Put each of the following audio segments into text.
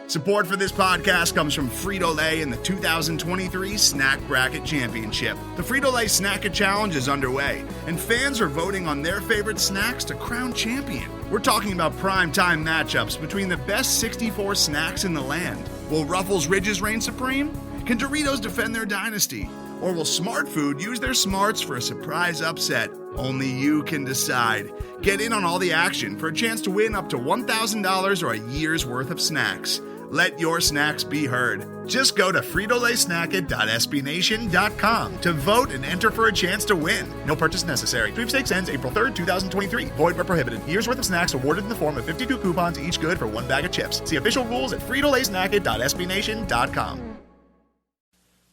Support for this podcast comes from Frito-Lay in the 2023 Snack Bracket Championship. The Frito-Lay Snack-It Challenge is underway, and fans are voting on their favorite snacks to crown champion. We're talking about prime-time matchups between the best 64 snacks in the land. Will Ruffles Ridges reign supreme? Can Doritos defend their dynasty? Or will Smart Food use their smarts for a surprise upset? Only you can decide. Get in on all the action for a chance to win up to $1,000 or a year's worth of snacks. Let your snacks be heard. Just go to fritolaysnacket.sbnation.com to vote and enter for a chance to win. No purchase necessary. Sweepstakes ends April 3rd, 2023. Void where prohibited. Year's worth of snacks awarded in the form of 52 coupons, each good for one bag of chips. See official rules at fritolaysnacket.sbnation.com.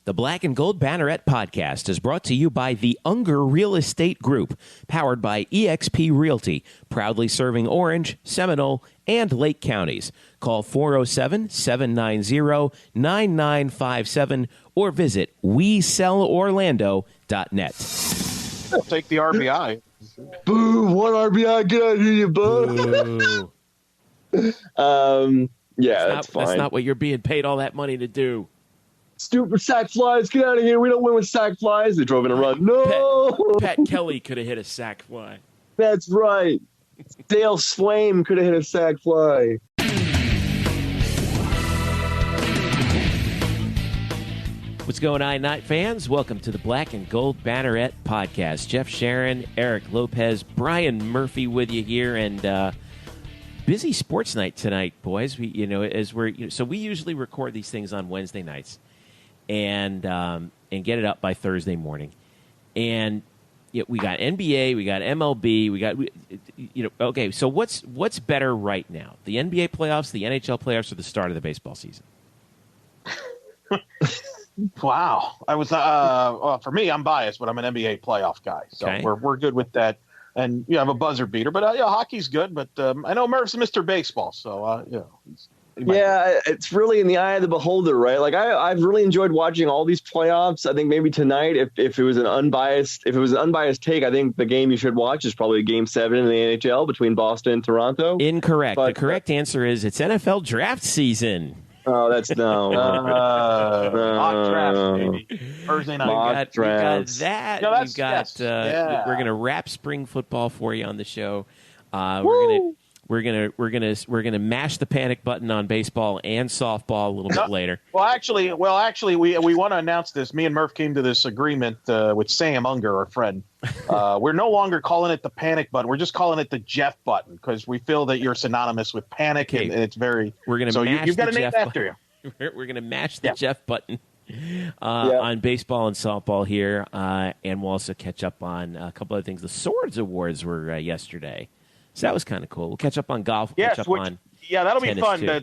The Black and Gold Banneret Podcast is brought to you by the Unger Real Estate Group, powered by eXp Realty, proudly serving Orange, Seminole, and Lake counties. Call 407-790-9957 or visit WeSellOrlando.net. Take the RBI. Boo! One RBI, get out of here, you boo! Yeah, that's fine. That's not what you're being paid all that money to do. Stupid sack flies, get out of here. We don't win with sack flies. They drove in a run. No! Pat Kelly could have hit a sack fly. That's right. Dale Swaim could have hit a sack fly. What's going on, Night fans? Welcome to the Black and Gold Banneret Podcast. Jeff Sharon, Eric Lopez, Brian Murphy with you here, and busy sports night tonight, boys. We usually record these things on Wednesday nights, and get it up by Thursday morning. And we got NBA, we got MLB, we got okay. So what's better right now? The NBA playoffs, the NHL playoffs, or the start of the baseball season? Wow, I was for me, I'm biased, but I'm an NBA playoff guy, so okay. we're good with that. And you have a buzzer beater, but hockey's good. But I know Murph's Mr. Baseball, so it's really in the eye of the beholder, right? Like I've really enjoyed watching all these playoffs. I think maybe tonight, if it was an unbiased take, I think the game you should watch is probably Game 7 in the NHL between Boston and Toronto. Incorrect. The correct answer is it's NFL draft season. Oh, that's no. Mock draft, baby. Thursday night. We got that. No, we're gonna wrap spring football for you on the show. We're gonna mash the panic button on baseball and softball a little bit later. Well, actually, we want to announce this. Me and Murph came to this agreement with Sam Unger, our friend. We're no longer calling it the panic button. We're just calling it the Jeff button because we feel that you're synonymous with panic, and it's very. We're gonna. So mash you've got to name after you. We're gonna mash the Jeff button on baseball and softball here, and we'll also catch up on a couple of things. The Swords Awards were yesterday. So that was kind of cool. We'll catch up on golf. That'll be fun.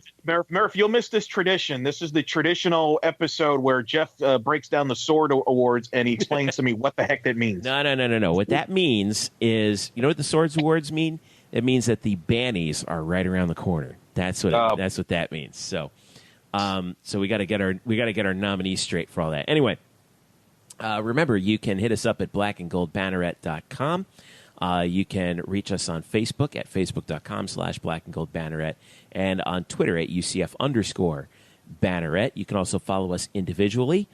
Murph, you'll miss this tradition. This is the traditional episode where Jeff breaks down the Sword Awards and he explains to me what the heck that means. No. What that means is, you know what the Swords Awards mean? It means that the Bannies are right around the corner. That's what that means. So, we got to get our nominees straight for all that. Anyway, remember you can hit us up at blackandgoldbanneret.com. You can reach us on Facebook at facebook.com/blackandgoldbanneret and on Twitter at UCF_Banneret. You can also follow us individually.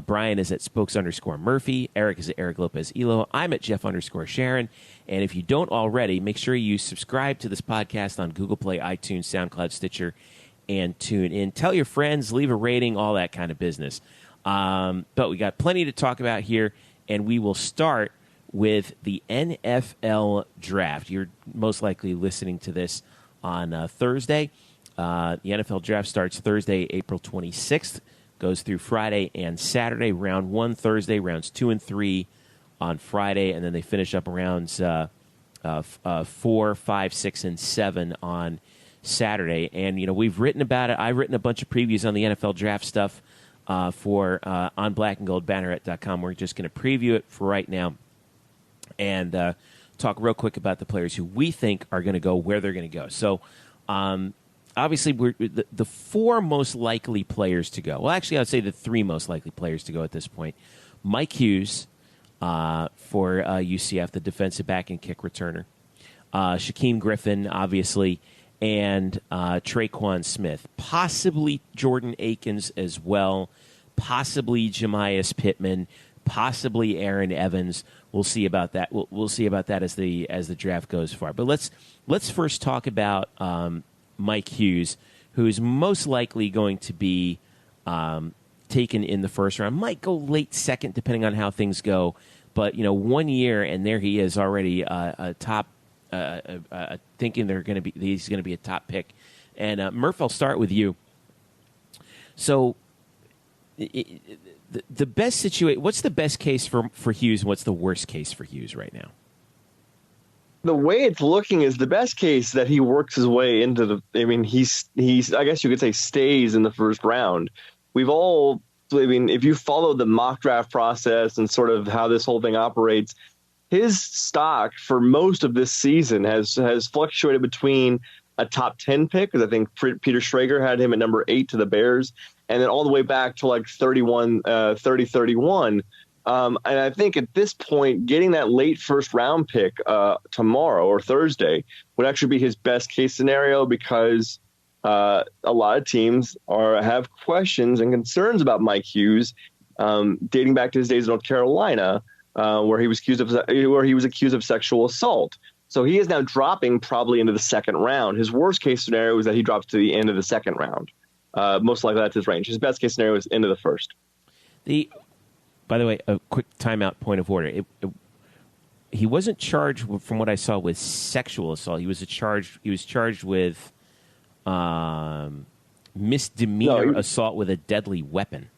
Brian is at Spokes_Murphy. Eric is at Eric Lopez Elo. I'm at Jeff_Sharon. And if you don't already, make sure you subscribe to this podcast on Google Play, iTunes, SoundCloud, Stitcher, and tune in. Tell your friends, leave a rating, all that kind of business. But we got plenty to talk about here, and we will start with the NFL draft. You're most likely listening to this on Thursday. The NFL draft starts Thursday, April 26th, goes through Friday and Saturday. Round 1 Thursday, rounds 2 and 3 on Friday, and then they finish up rounds 4, 5, 6, and 7 on Saturday. And, we've written about it. I've written a bunch of previews on the NFL draft stuff on blackandgoldbanneret.com. We're just going to preview it for right now and talk real quick about the players who we think are going to go where they're going to go. So, obviously, we're the 4 most likely players to go. Well, actually, I would say the 3 most likely players to go at this point. Mike Hughes for UCF, the defensive back and kick returner. Shaquem Griffin, obviously, and Traquan Smith, possibly Jordan Akins as well, possibly Jemias Pittman, possibly Aaron Evans. We'll see about that. We'll see about that as the draft goes far. But let's first talk about Mike Hughes, who is most likely going to be taken in the first round. Might go late second, depending on how things go. But 1 year, and there he is already a top. Thinking he's going to be a top pick. And Murph, I'll start with you. So, the best situation. What's the best case for Hughes? And what's the worst case for Hughes right now? The way it's looking is the best case that he works his way into the. I mean, he's. I guess you could say stays in the first round. If you follow the mock draft process and sort of how this whole thing operates, his stock for most of this season has fluctuated between a top 10 pick, because I think Peter Schrager had him at number 8 to the Bears, and then all the way back to like 31. And I think at this point, getting that late first round pick tomorrow or Thursday would actually be his best case scenario, because a lot of teams have questions and concerns about Mike Hughes, dating back to his days in North Carolina, where he was accused of sexual assault. So he is now dropping probably into the second round. His worst case scenario is that he drops to the end of the second round. Most likely that's his range. His best case scenario is into the first. By the way, a quick timeout point of order. He wasn't charged, from what I saw, with sexual assault. He was charged with misdemeanor assault with a deadly weapon.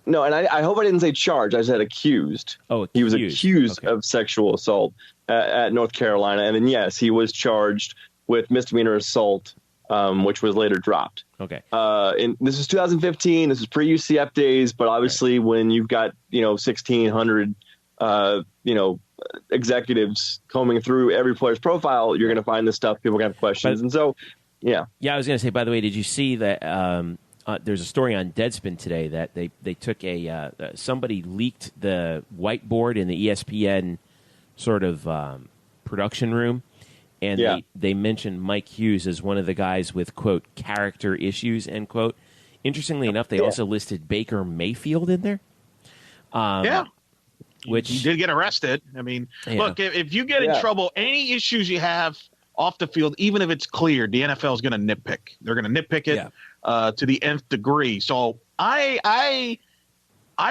No, and I hope I didn't say charged. I said accused. Oh, he was accused of sexual assault at North Carolina, and then yes, he was charged with misdemeanor assault, which was later dropped. Okay. This is 2015. This is pre-UCF days, but obviously, when you've got 1,600 executives combing through every player's profile, you're going to find this stuff. People are going to have questions, and so yeah. Yeah, I was going to say. By the way, did you see that? There's a story on Deadspin today that they took somebody leaked the whiteboard in the ESPN sort of production room, and they mentioned Mike Hughes as one of the guys with, quote, character issues, end quote. Interestingly enough, they also listed Baker Mayfield in there. Which he did get arrested. I mean, look, if you get in trouble, any issues you have off the field, even if it's clear, the NFL is going to nitpick. They're going to nitpick it to the nth degree. So I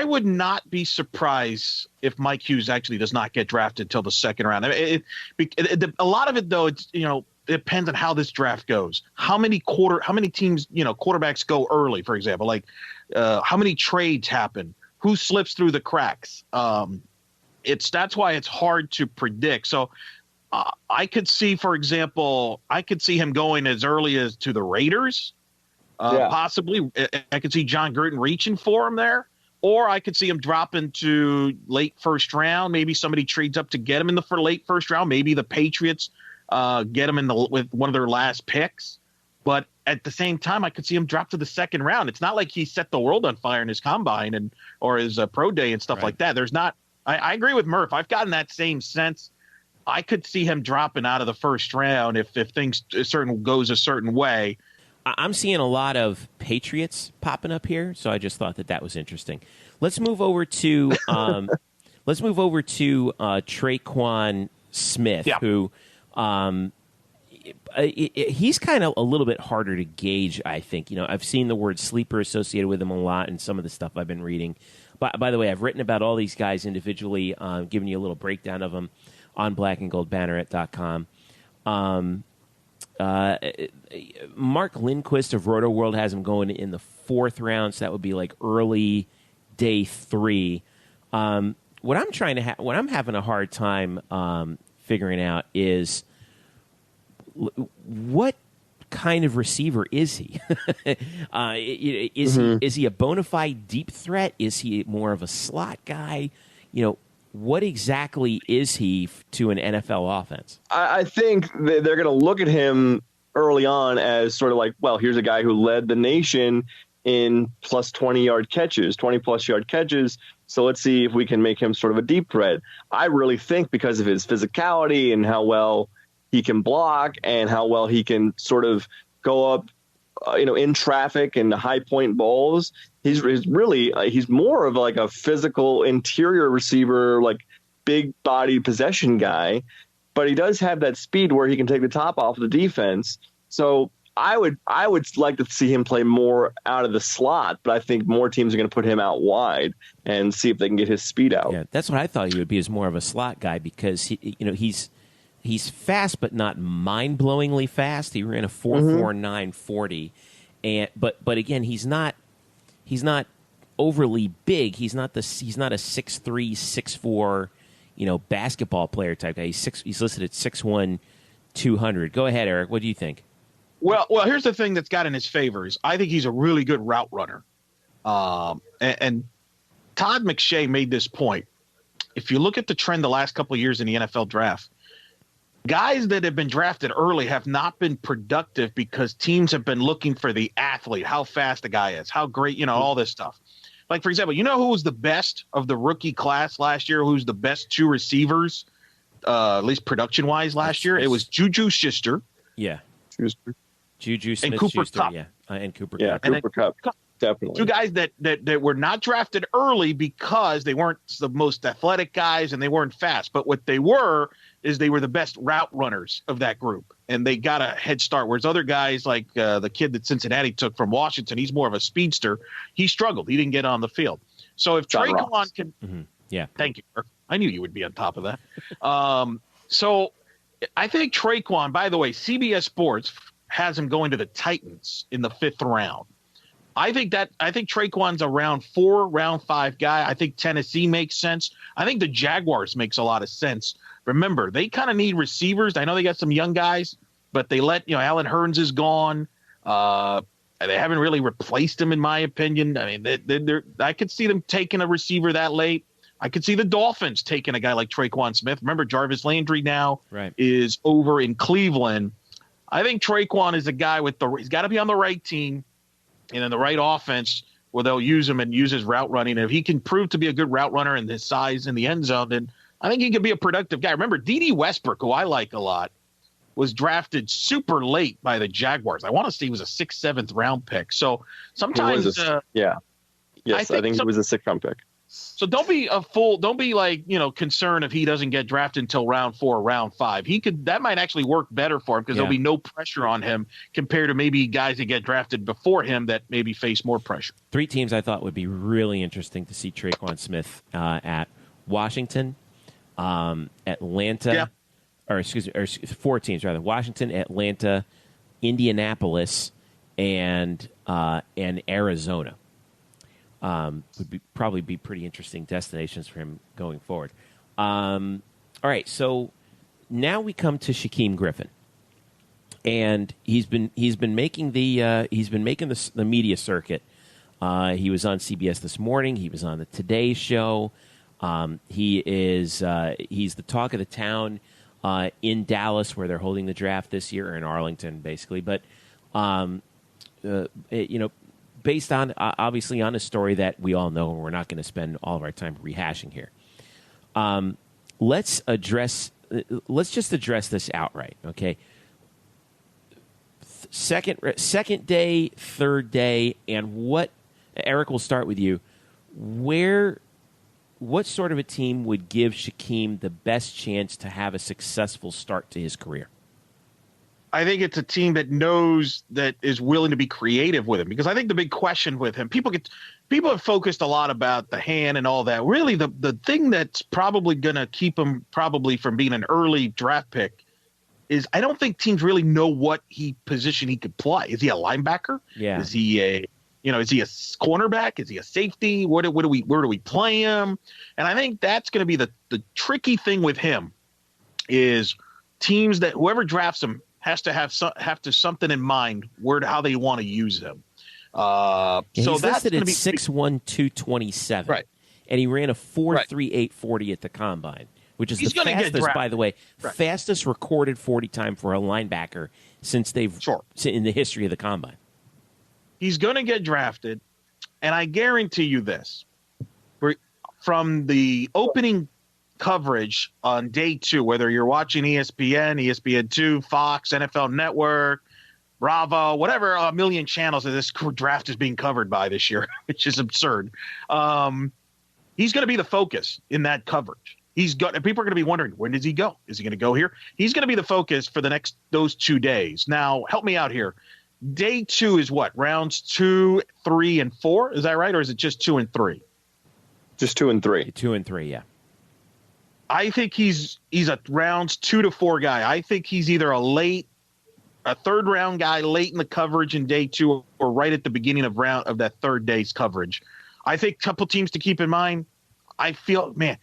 would not be surprised if Mike Hughes actually does not get drafted till the second round. A lot of it, though, it's it depends on how this draft goes. How many teams quarterbacks go early, for example, like how many trades happen, who slips through the cracks. That's why it's hard to predict. So. I could see, for example, him going as early as to the Raiders, possibly. I could see John Gruden reaching for him there, or I could see him dropping to late first round. Maybe somebody trades up to get him in the late first round. Maybe the Patriots get him with one of their last picks. But at the same time, I could see him drop to the second round. It's not like he set the world on fire in his combine or his pro day and stuff like that. There's not. I agree with Murph. I've gotten that same sense. I could see him dropping out of the first round if things goes a certain way. I'm seeing a lot of Patriots popping up here, so I just thought that was interesting. Let's move over to Traquan Smith, who he's kind of a little bit harder to gauge. I think I've seen the word sleeper associated with him a lot in some of the stuff I've been reading. By the way, I've written about all these guys individually, giving you a little breakdown of them on blackandgoldbanneret.com. Mark Lindquist of Roto World has him going in the fourth round, so that would be like early day 3. What I'm having a hard time figuring out is what kind of receiver is he? Is he a bona fide deep threat? Is he more of a slot guy? What exactly is he to an NFL offense? I think they're going to look at him early on as sort of like, well, here's a guy who led the nation in plus 20-yard catches, 20-plus-yard catches. So let's see if we can make him sort of a deep threat. I really think because of his physicality and how well he can block and how well he can sort of go up, in traffic and high point balls. He's more of like a physical interior receiver, like big body possession guy, but he does have that speed where he can take the top off the defense. So I would like to see him play more out of the slot, but I think more teams are going to put him out wide and see if they can get his speed out. Yeah, that's what I thought he would be, as more of a slot guy, because he's fast but not mind-blowingly fast. He ran a 4.49 40, but again, he's not overly big. He's not a 6'3", 6'4", basketball player type guy. He's listed at 6'1", 200. Go ahead, Eric. What do you think? Well, here's the thing that's got in his favor is I think he's a really good route runner. And Todd McShay made this point. If you look at the trend the last couple of years in the NFL draft, guys that have been drafted early have not been productive because teams have been looking for the athlete, how fast the guy is, how great, all this stuff. Like, for example, who was the best of the rookie class last year? Who's the best two receivers, at least production-wise last year? It was Juju Schuster. Yeah. Juju and Cooper Smith-Schuster, Kupp. yeah, and Cooper Yeah, Kupp. Cooper Kupp, definitely. Two guys that were not drafted early because they weren't the most athletic guys and they weren't fast. But what they were is they were the best route runners of that group, and they got a head start. Whereas other guys like the kid that Cincinnati took from Washington, he's more of a speedster. He struggled. He didn't get on the field. So if Traquan can Yeah. Thank you. I knew you would be on top of that. So I think Traquan, by the way, CBS Sports has him going to the Titans in the 5th round. I think Traquan's a round 4, round 5 guy. I think Tennessee makes sense. I think the Jaguars makes a lot of sense. Remember, they kind of need receivers. I know they got some young guys, but they let, Alan Hearns is gone. They haven't really replaced him, in my opinion. I mean, I could see them taking a receiver that late. I could see the Dolphins taking a guy like Traquan Smith. Remember, Jarvis Landry now is over in Cleveland. I think Traquan is a guy he's got to be on the right team and in the right offense where they'll use him and use his route running. And if he can prove to be a good route runner and his size in the end zone, then I think he could be a productive guy. Remember, D.D. Westbrook, who I like a lot, was drafted super late by the Jaguars. I want to say he was a 6th, 7th round pick. So sometimes, yeah. Yes, I think he was a 6th round pick. So don't be concerned if he doesn't get drafted until round 4 or round 5. That might actually work better for him because there'll be no pressure on him compared to maybe guys that get drafted before him that maybe face more pressure. 3 teams I thought would be really interesting to see Traquan Smith at: Washington, Atlanta, or 4 teams rather: Washington, Atlanta, Indianapolis, and Arizona. Would probably be pretty interesting destinations for him going forward. All right, so now we come to Shaquem Griffin, and he's been making the media circuit. He was on CBS this morning. He was on the Today Show. He's the talk of the town in Dallas, where they're holding the draft this year, or in Arlington, basically. But based on obviously on a story that we all know, and we're not going to spend all of our time rehashing here. Let's just address this outright, okay? Second day, third day, and what? Eric, we'll start with you. What sort of a team would give Shaquem the best chance to have a successful start to his career? I think it's a team that knows, that is willing to be creative with him, because I think the big question with him, people have focused a lot about the hand and all that. Really, the thing that's probably going to keep him probably from being an early draft pick is I don't think teams really know what position he could play. Is he a linebacker? Yeah. Is he a cornerback? Is he a safety? Where do we play him? And I think that's going to be the tricky thing with him is teams that whoever drafts him has to have something in mind how they want to use him. So he's listed at 6'1", 227. Right. And he ran a 4.38 40 at the combine, which is the fastest, by the way, fastest recorded 40 time for a linebacker since in the history of the combine. He's going to get drafted, and I guarantee you this. From the opening coverage on day 2, whether you're watching ESPN, ESPN2, Fox, NFL Network, Bravo, whatever a million channels that this draft is being covered by this year, which is absurd. He's going to be the focus in that coverage. People are going to be wondering, when does he go? Is he going to go here? He's going to be the focus for those 2 days. Now, help me out here. Day 2 is what? Rounds 2, 3, and 4? Is that right? Or is it just 2 and 3? Just 2 and 3. 2 and 3, yeah. I think he's a rounds 2 to 4 guy. I think he's either a third round guy late in the coverage in day 2 or right at the beginning of that third day's coverage. I think a couple teams to keep in mind. I feel, man,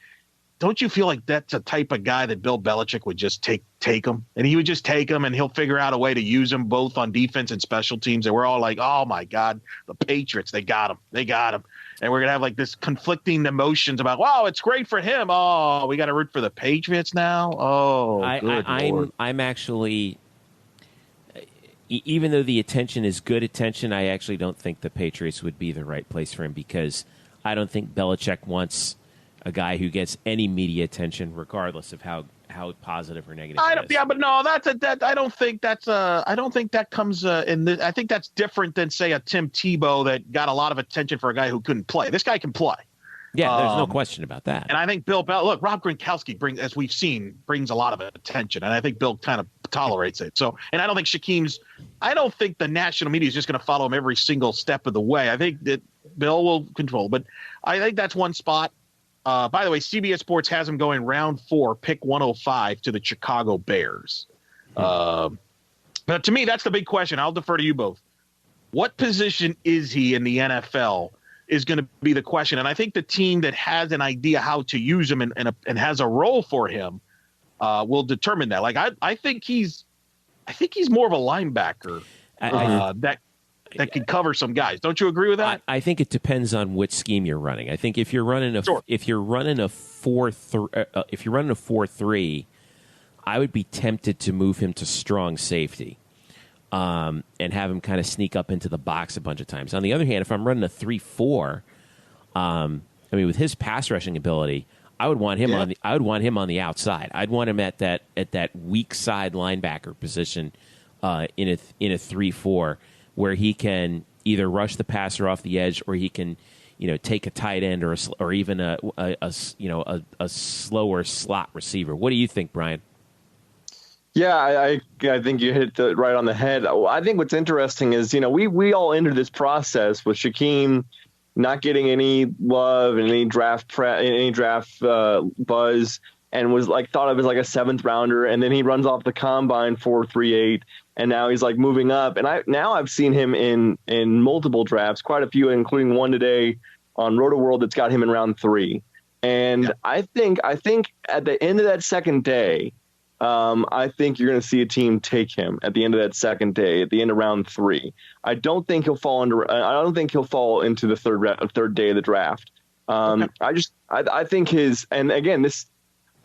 don't you feel like that's a type of guy that Bill Belichick would just take him, and he would just take him, and he'll figure out a way to use them both on defense and special teams. And we're all like, oh my God, the Patriots, they got him. And we're going to have like this conflicting emotions about, wow, it's great for him. Oh, we got to root for the Patriots now. Oh, I'm actually, even though the attention is good attention, I actually don't think the Patriots would be the right place for him, because I don't think Belichick wants a guy who gets any media attention, regardless of how positive or negative it is. Yeah, but no, I don't think that comes in. I think that's different than, say, a Tim Tebow that got a lot of attention for a guy who couldn't play. This guy can play. Yeah, there's no question about that. And I think Rob Gronkowski as we've seen, brings a lot of attention, and I think Bill kind of tolerates it. So, and I don't think the national media is just going to follow him every single step of the way. I think that Bill will control, but I think that's one spot. By the way, CBS Sports has him going round 4, pick 105 to the Chicago Bears. But to me, that's the big question. I'll defer to you both. What position is he in the NFL is going to be the question. And I think the team that has an idea how to use him and has a role for him will determine that. Like, I think he's more of a linebacker that can cover some guys. Don't you agree with that? I think it depends on which scheme you're running. I think if you're running a 4-3, I would be tempted to move him to strong safety, and have him kind of sneak up into the box a bunch of times. On the other hand, if I'm running a 3-4, with his pass rushing ability, I would want him on the outside. I'd want him at that weak side linebacker position in a 3-4. Where he can either rush the passer off the edge, or he can, take a tight end or even a slower slot receiver. What do you think, Brian? Yeah, I think you hit it right on the head. I think what's interesting is, we all entered this process with Shaquem not getting any love and any draft buzz, and was thought of as a 7th rounder, and then he runs off the combine 4.38. And now he's moving up. And I've seen him in multiple drafts, quite a few, including one today on Roto-World that's got him in round 3. And yeah. I think at the end of that second day, I think you're going to see a team take him at the end of that second day, at the end of round 3. I don't think he'll fall into the third day of the draft. Okay. I think and again,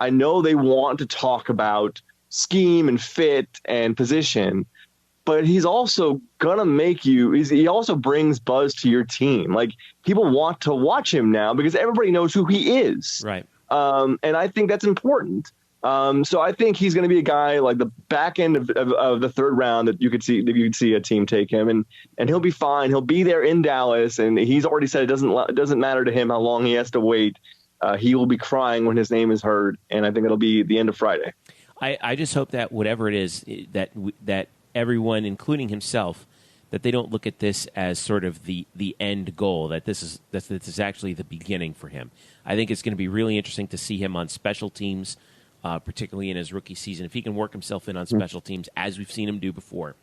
I know they want to talk about scheme and fit and position, but he's also gonna he also brings buzz to your team. People want to watch him now because everybody knows who he is. Right. And I think that's important. So I think he's going to be a guy like the back end of the third round that you could see a team take him, and he'll be fine. He'll be there in Dallas, and he's already said it doesn't matter to him how long he has to wait. He will be crying when his name is heard, and I think it'll be the end of Friday. I just hope that whatever it is, that everyone, including himself, that they don't look at this as sort of the end goal, that this is actually the beginning for him. I think it's going to be really interesting to see him on special teams, particularly in his rookie season. If he can work himself in on special teams, as we've seen him do before,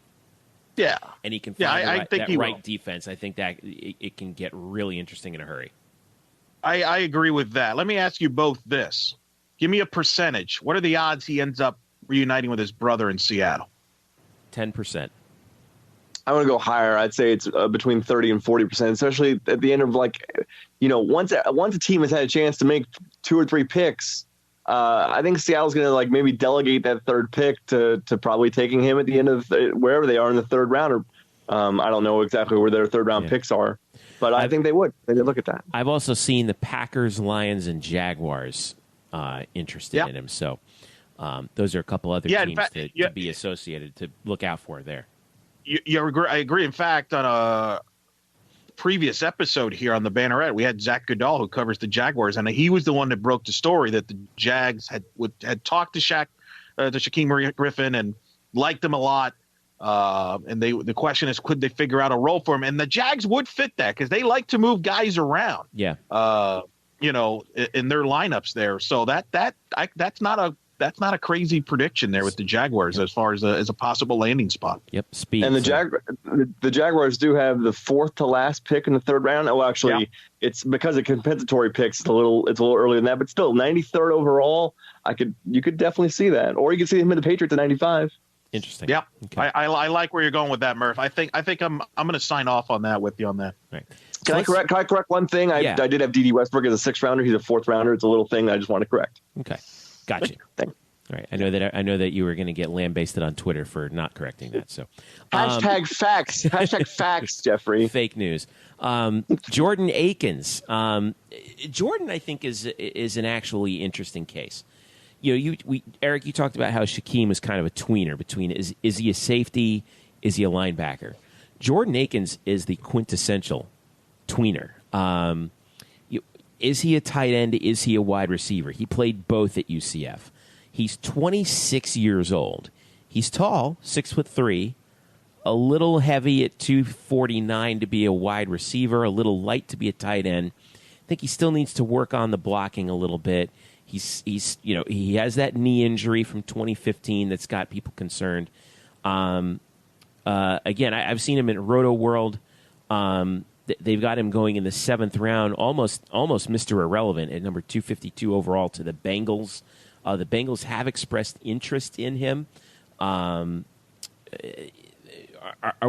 yeah, and he can find that right defense, I think that it can get really interesting in a hurry. I agree with that. Let me ask you both this. Give me a percentage. What are the odds he ends up reuniting with his brother in Seattle? 10%. I want to go higher. I'd say it's between 30 and 40%, especially at the end of once a team has had a chance to make 2 or 3 picks. I think Seattle's going to maybe delegate that third pick to probably taking him at the end of wherever they are in the third round. Or I don't know exactly where their third round picks are, but I think they would. They look at that. I've also seen the Packers, Lions, and Jaguars interested in him. So those are a couple other teams to be associated to look out for there. I agree. In fact, on a previous episode here on the Banneret, we had Zach Goodall, who covers the Jaguars, and he was the one that broke the story that the Jags had talked to Shaquem Griffin and liked him a lot. And the question is, could they figure out a role for him? And the Jags would fit that because they like to move guys around. Yeah. In their lineups there. So that's not a crazy prediction there with the Jaguars as far as a possible landing spot. Yep. Speed. And the Jaguars do have the 4th to last pick in the 3rd round. Oh, actually, it's because of compensatory picks. It's a little earlier than that, but still 93rd overall. You could definitely see that, or you could see him in the Patriots at 95. Interesting. Yeah. Okay. I like where you're going with that, Murph. I think I'm going to sign off on that with you on that. Right. Can I correct one thing? I did have D.D. Westbrook as a 6th rounder. He's a 4th rounder. It's a little thing that I just want to correct. Okay. Gotcha. All right. I know that you were going to get lambasted on Twitter for not correcting that. So hashtag facts. Hashtag facts, Jeffrey. Fake news. Jordan Akins. Jordan, I think, is an actually interesting case. Eric, you talked about how Shaquem is kind of a tweener between is he a safety, is he a linebacker? Jordan Akins is the quintessential tweener. Is he a tight end? Is he a wide receiver? He played both at UCF. He's 26 years old. He's tall, 6'3", a little heavy at 249 to be a wide receiver, a little light to be a tight end. I think he still needs to work on the blocking a little bit. He has that knee injury from 2015 that's got people concerned. Again, I've seen him in Roto World. They've got him going in the 7th round, almost Mr. Irrelevant at number 252 overall to the Bengals. The Bengals have expressed interest in him. Are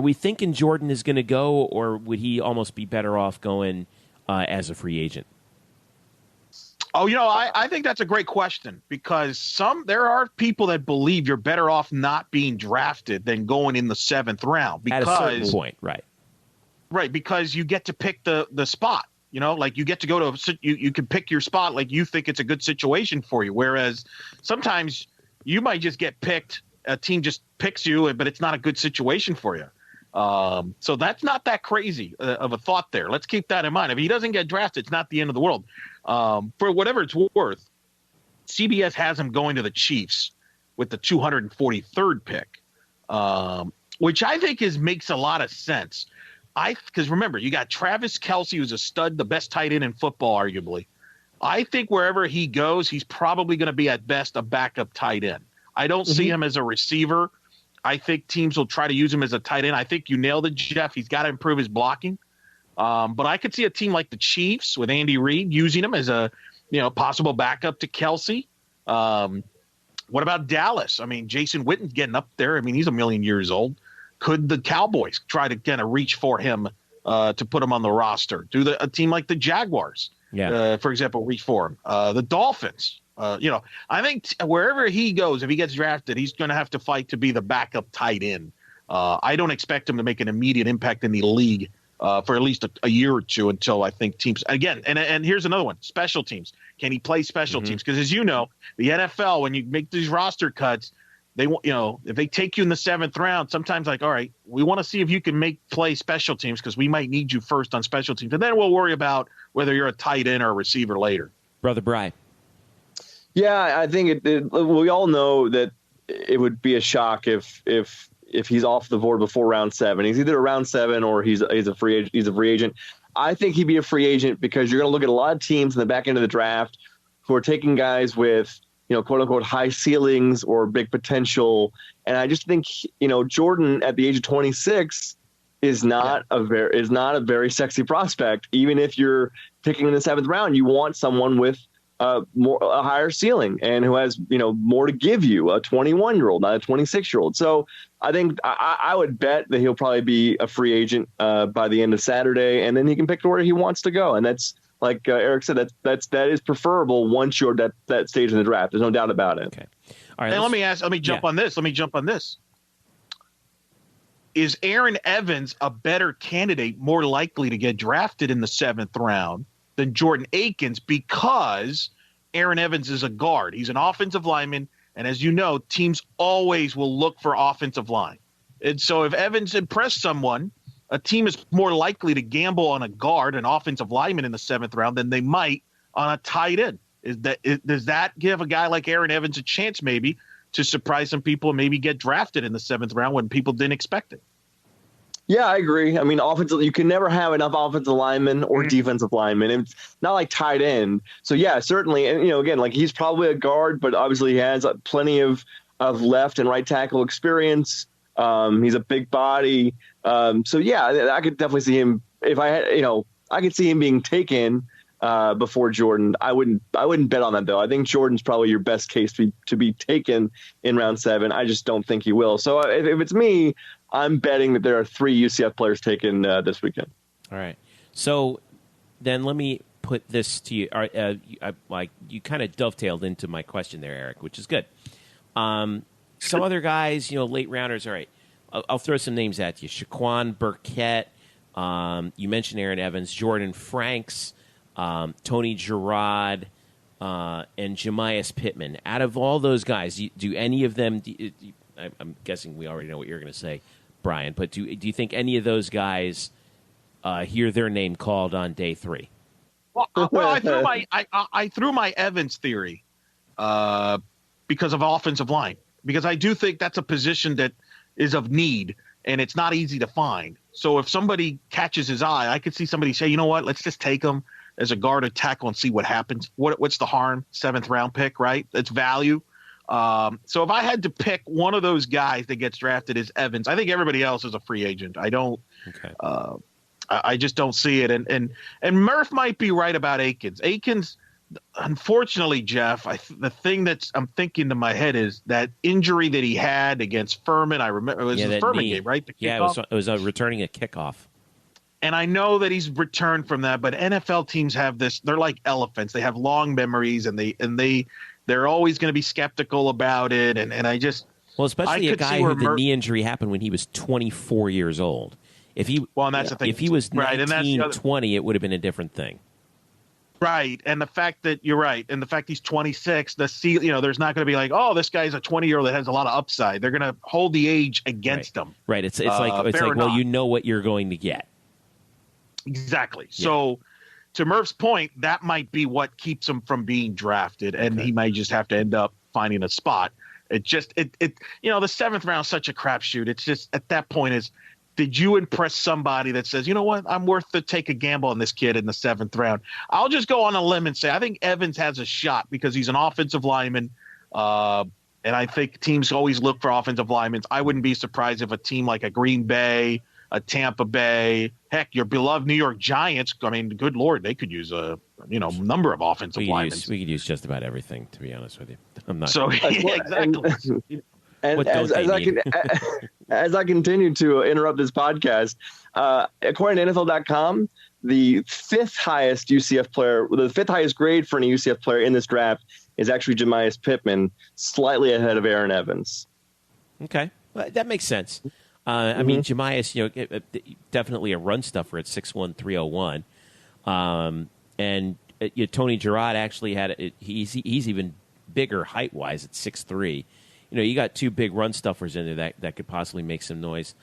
we thinking Jordan is going to go, or would he almost be better off going as a free agent? Oh, I think that's a great question because there are people that believe you're better off not being drafted than going in the 7th round. Because, at a certain point, right. Right, because you get to pick the spot. Like you get to go to you can pick your spot like you think it's a good situation for you. Whereas sometimes you might just get picked. A team just picks you, but it's not a good situation for you. So that's not that crazy of a thought there. Let's keep that in mind. If he doesn't get drafted, it's not the end of the world. For whatever it's worth, CBS has him going to the Chiefs with the 243rd pick, which I think makes a lot of sense. Because remember, you got Travis Kelce, who's a stud, the best tight end in football, arguably. I think wherever he goes, he's probably going to be at best a backup tight end. I don't see him as a receiver. I think teams will try to use him as a tight end. I think you nailed it, Jeff. He's got to improve his blocking. But I could see a team like the Chiefs with Andy Reid using him as a possible backup to Kelce. What about Dallas? I mean, Jason Witten's getting up there. I mean, he's a million years old. Could the Cowboys try to kind of reach for him to put him on the roster? Do a team like the Jaguars, for example, reach for him? The Dolphins. I think wherever he goes, if he gets drafted, he's going to have to fight to be the backup tight end. I don't expect him to make an immediate impact in the league for at least a year or two until I think teams again. And here's another one: special teams. Can he play special teams? Because as you know, the NFL, when you make these roster cuts, they want if they take you in the 7th round, sometimes all right, we want to see if you can play special teams because we might need you first on special teams, and then we'll worry about whether you're a tight end or a receiver later. Brother Bry. Yeah, I think we all know that it would be a shock if he's off the board before round 7. He's either a round 7 or he's a free agent. He's a free agent. I think he'd be a free agent because you're going to look at a lot of teams in the back end of the draft who are taking guys with quote unquote high ceilings or big potential. And I just think Jordan at the age of 26 is not a very sexy prospect. Even if you're picking in the 7th round, you want someone with a higher ceiling and who has more to give you, a 21-year-old, not a 26-year-old. So I think I would bet that he'll probably be a free agent by the end of Saturday, and then he can pick where he wants to go. And that's like Eric said, that is preferable once you're at that stage in the draft. There's no doubt about it. Okay. All right. And let me jump on this. Is Aaron Evans a better candidate, more likely to get drafted in the 7th round than Jordan Akins? Because Aaron Evans is a guard. He's an offensive lineman, and as you know, teams always will look for offensive line. And so if Evans impressed someone, a team is more likely to gamble on a guard, an offensive lineman in the 7th round, than they might on a tight end. Does that give a guy like Aaron Evans a chance maybe to surprise some people and maybe get drafted in the 7th round when people didn't expect it? Yeah, I agree. I mean, you can never have enough offensive linemen or defensive linemen. It's not like tight end. So yeah, certainly. And again, like he's probably a guard, but obviously he has plenty of left and right tackle experience. He's a big body. So yeah, I could definitely see him. If I had, I could see him being taken before Jordan. I wouldn't bet on that though. I think Jordan's probably your best case to be taken in round 7. I just don't think he will. So if it's me, I'm betting that there are 3 UCF players taken this weekend. All right. So then let me put this to you. You kind of dovetailed into my question there, Eric, which is good. Some other guys, late rounders. All right. I'll throw some names at you. Shaquan Burkett. You mentioned Aaron Evans, Jordan Franks, Tony Gerard, and Jemias Pittman. Out of all those guys, do any of them? I'm guessing we already know what you're going to say, Brian. But do you think any of those guys hear their name called on day 3? Well, I threw my Evans theory because of offensive line, because I do think that's a position that is of need and it's not easy to find. So if somebody catches his eye, I could see somebody say, you know what, let's just take him as a guard or tackle and see what happens. What's the harm? 7th round pick, right? That's value. So if I had to pick one of those guys that gets drafted as Evans, I think everybody else is a free agent. I don't. Okay. I just don't see it. And Murph might be right about Akins. Akins, unfortunately, Jeff, the thing I'm thinking to my head is that injury that he had against Furman. I remember it was the Furman game, right? It was returning a kickoff. And I know that he's returned from that, but NFL teams have this. They're like elephants. They have long memories, and they're always going to be skeptical about it. And I just especially a guy who the knee injury happened when he was 24 years old. If he that's the thing. If he was 19, 20, it would have been a different thing. Right, and the fact that you're right, and the fact he's 26, there's not going to be like, oh, this guy's a 20-year-old that has a lot of upside. They're going to hold the age against him. Right. It's like well, you know what you're going to get. Exactly. Yeah. So, to Murph's point, that might be what keeps him from being drafted, and he might just have to end up finding a spot. The 7th round is such a crapshoot. It's just at that point did you impress somebody that says, you know what, I'm worth to take a gamble on this kid in the 7th round? I'll just go on a limb and say I think Evans has a shot because he's an offensive lineman, and I think teams always look for offensive linemen. I wouldn't be surprised if a team like a Green Bay, a Tampa Bay, heck, your beloved New York Giants, I mean, good Lord, they could use a number of offensive linemen. We could use just about everything, to be honest with you. I'm not. So, exactly. And as I continue to interrupt this podcast, according to NFL.com, the 5th highest UCF player, the 5th highest grade for an UCF player in this draft is actually Jemias Pittman, slightly ahead of Aaron Evans. Okay, well, that makes sense. I mean, Jemias, definitely a run stuffer at 6'1", 301, and Tony Gerard actually had he's even bigger height wise at 6'3". You got 2 big run stuffers in there that could possibly make some noise.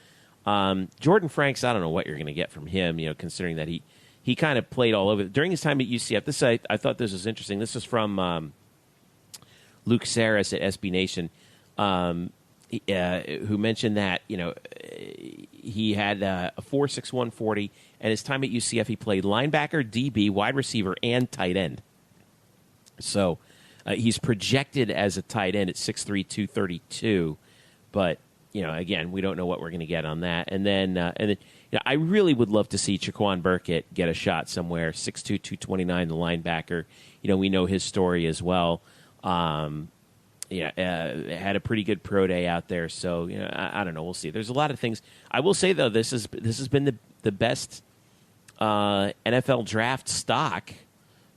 Jordan Franks, I don't know what you're going to get from him, considering that he kind of played all over. During his time at UCF, I thought this was interesting. This is from Luke Saris at SB Nation, who mentioned that, he had a 4.61 40, and his time at UCF, he played linebacker, DB, wide receiver, and tight end. So he's projected as a tight end at 6'3", 232, but again, we don't know what we're going to get on that. And then I really would love to see Shaquan Burkett get a shot somewhere. 6'2", 229, the linebacker. We know his story as well. Had a pretty good pro day out there. So I don't know. We'll see. There's a lot of things. I will say though, this has been the best NFL draft stock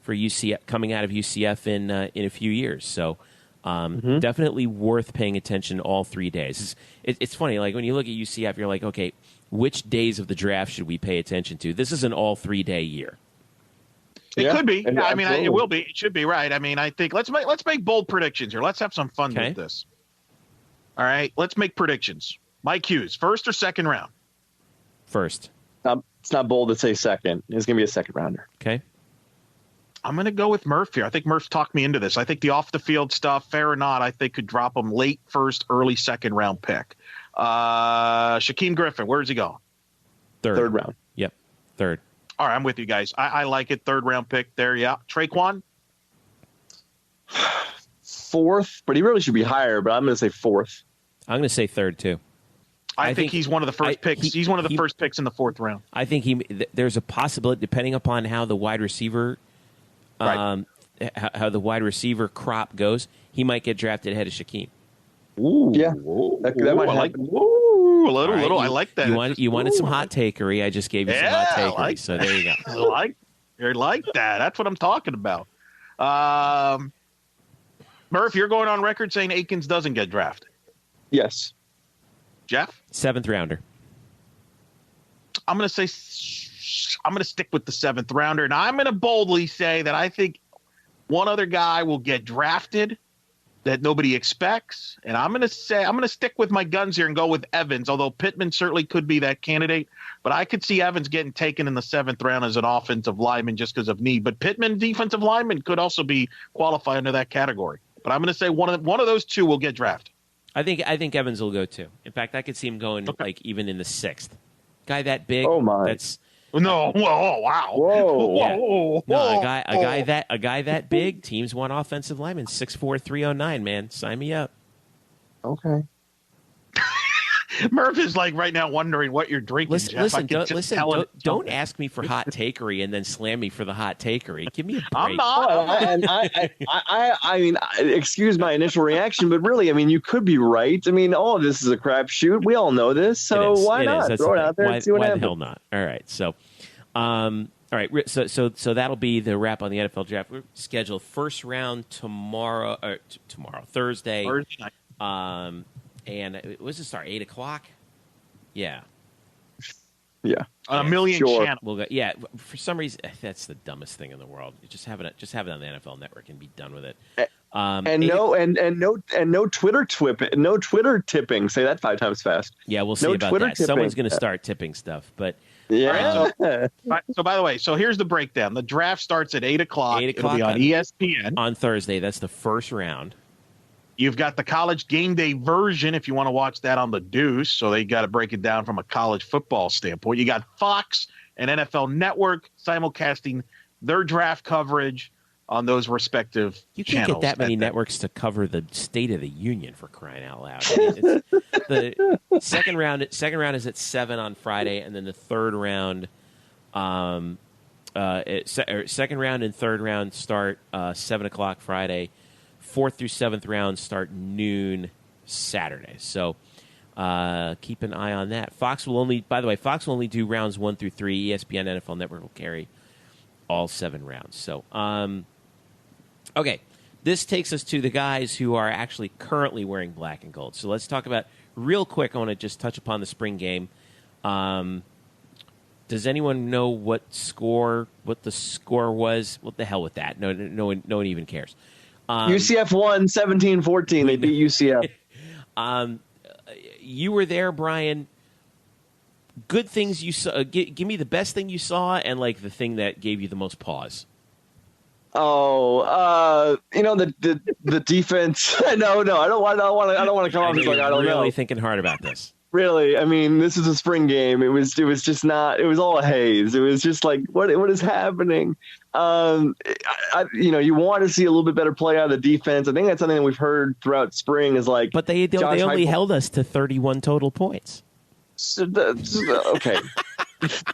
for UCF coming out of UCF in a few years. So definitely worth paying attention all 3 days. It's funny, like when you look at UCF, you're like, okay, which days of the draft should we pay attention to? This is an all 3 day year. It could be. And I mean, it will be. It should be, right. I mean, I think let's make bold predictions here. Let's have some fun with this. All right, let's make predictions. Mike Hughes, first or second round? First. It's not bold to say second. It's going to be a second rounder. Okay. I'm going to go with Murph here. I think Murph talked me into this. I think the off the field stuff, fair or not, I think could drop him late first, early second round pick. Shaquem Griffin, where's he going? Third round. Yep. Third. All right, I'm with you guys. I like it. Third round pick there. Yeah. Traquan? Fourth, but he really should be higher, but I'm going to say fourth. I'm going to say third, too. I think he's one of the first picks. He's one of the first picks in the fourth round. I think there's a possibility, depending upon how the wide receiver how the wide receiver crop goes, he might get drafted ahead of Shaquem. Ooh. Yeah. That might happen. A little. I like that. You wanted some hot takery. I just gave you some hot takery. So there you go. I like that. That's what I'm talking about. Murph, you're going on record saying Akins doesn't get drafted. Yes. Jeff? 7th rounder. I'm going to stick with the 7th rounder, and I'm going to boldly say that I think one other guy will get drafted that nobody expects, and I'm going to stick with my guns here and go with Evans, although Pittman certainly could be that candidate, but I could see Evans getting taken in the 7th round as an offensive lineman just because of need, but Pittman, defensive lineman, could also be qualified under that category. But I'm going to say one of those two will get drafted. I think Evans will go too. In fact, I could see him going like even in the 6th. Guy that big. Oh my! That's no. Whoa! Wow! Whoa! Yeah. Whoa! No, a guy that big. Teams want offensive linemen. 6'4", 309. Man, sign me up. Okay. Murph is like right now wondering what you're drinking. Listen, don't ask me for hot takery and then slam me for the hot takery. Give me a break. I'm not. And I mean, excuse my initial reaction, but really, I mean, you could be right. I mean, all of this is a crapshoot. We all know this, so why not throw it out there and see what happens? Why the hell not? All right, so, all right, so that'll be the wrap on the NFL draft. We're scheduled first round tomorrow, Thursday. Thursday night. And it was to start 8:00. Yeah. Yeah. On a million channels. We'll go. Yeah. For some reason, that's the dumbest thing in the world. Just have it on the NFL Network and be done with it. No Twitter tipping. Say that 5 times fast. Yeah, we'll see about Twitter that. Tipping. Someone's going to start tipping stuff, but yeah. So by the way, here's the breakdown. The draft starts at 8:00. It'll be on ESPN on Thursday. That's the first round. You've got the college game day version if you want to watch that on the Deuce. So they got to break it down from a college football standpoint. You got Fox and NFL Network simulcasting their draft coverage on those respective channels. You can't get that many networks to cover the State of the Union, for crying out loud. I mean, the second round is at 7 on Friday, and then the third round, second round and third round start 7:00 Friday. 4th through 7th round start noon Saturday. So keep an eye on that. Fox will only do rounds 1 through 3. ESPN NFL Network will carry all 7 rounds. So, okay. This takes us to the guys who are actually currently wearing black and gold. So let's talk about, real quick, I want to just touch upon the spring game. Does anyone know what the score was? What the hell with that? No one even cares. UCF won 17-14. They beat UCF. You were there, Brian. Good things you saw. Give me the best thing you saw, and like the thing that gave you the most pause. Oh, the defense. No, I don't want to come off as like I don't know. Really thinking hard about this. Really, I mean, this is a spring game. It was just not. It was all a haze. It was just like, what is happening? You want to see a little bit better play out of the defense. I think that's something that we've heard throughout spring. Is like, but they only held us to 31 total points. So okay,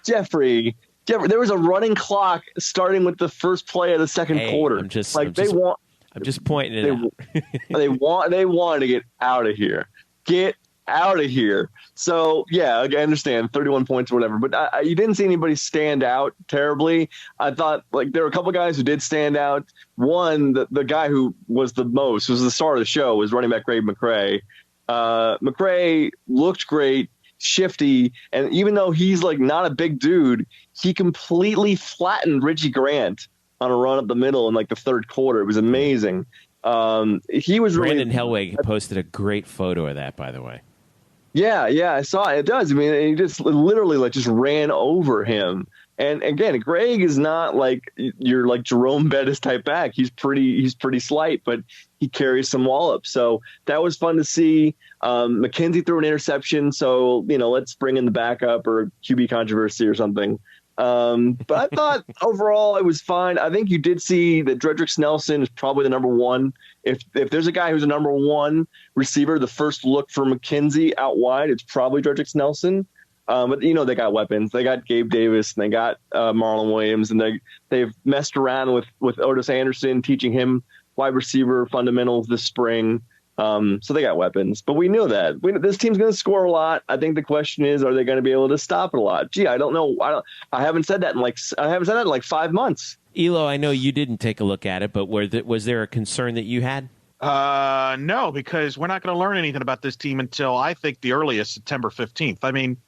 Jeffrey, there was a running clock starting with the first play of the second quarter. I'm just pointing it out. They want to get out of here. Get out of here. So yeah, I understand 31 points or whatever, but you didn't see anybody stand out terribly. I thought like there were a couple guys who did stand out. One, the guy who was was the star of the show, was running back Greg McCray. McCray looked great, shifty, and even though he's like not a big dude, he completely flattened Richie Grant on a run up the middle in like the third quarter. It was amazing. He was really Brandon Hellwig posted a great photo of that, by the way. Yeah, I saw it. It does. I mean, he just literally like just ran over him. And again, Greg is not like your like Jerome Bettis type back. He's pretty slight, but he carries some wallop. So that was fun to see. McKenzie threw an interception. So, let's bring in the backup or QB controversy or something. But I thought overall it was fine. I think you did see that Dredrick Snelson is probably the number one. If there's a guy who's a number one receiver, the first look for McKenzie out wide, it's probably Dredrick Snelson. But they got weapons. They got Gabe Davis and they got Marlon Williams, and they've messed around with Otis Anderson, teaching him wide receiver fundamentals this spring. So they got weapons, but we knew that this team's going to score a lot. I think the question is, are they going to be able to stop it a lot? Gee, I don't know. I haven't said that in like 5 months. Elo, I know you didn't take a look at it, but was there a concern that you had? No, because we're not going to learn anything about this team until I think the earliest September 15th. I mean,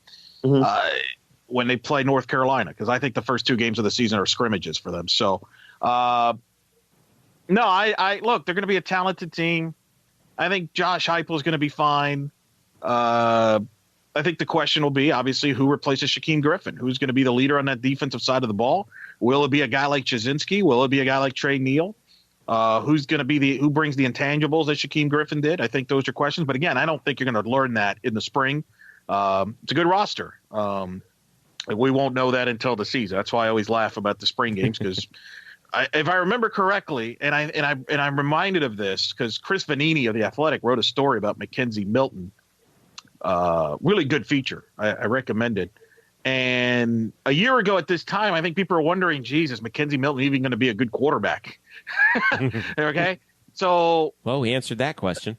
when they play North Carolina, because I think the first 2 games of the season are scrimmages for them. So, no, I look, they're going to be a talented team. I think Josh Heupel is going to be fine. I think the question will be, obviously, who replaces Shaquem Griffin? Who's going to be the leader on that defensive side of the ball? Will it be a guy like Jasinski? Will it be a guy like Trey Neal? Who's going to be who brings the intangibles that Shaquem Griffin did? I think those are questions. But again, I don't think you're going to learn that in the spring. It's a good roster. We won't know that until the season. That's why I always laugh about the spring games, because if I remember correctly, and I'm reminded of this because Chris Vanini of The Athletic wrote a story about Mackenzie Milton. Really good feature. I recommend it. And a year ago at this time, I think people are wondering, geez, is Mackenzie Milton even going to be a good quarterback? Okay. So, well, we answered that question.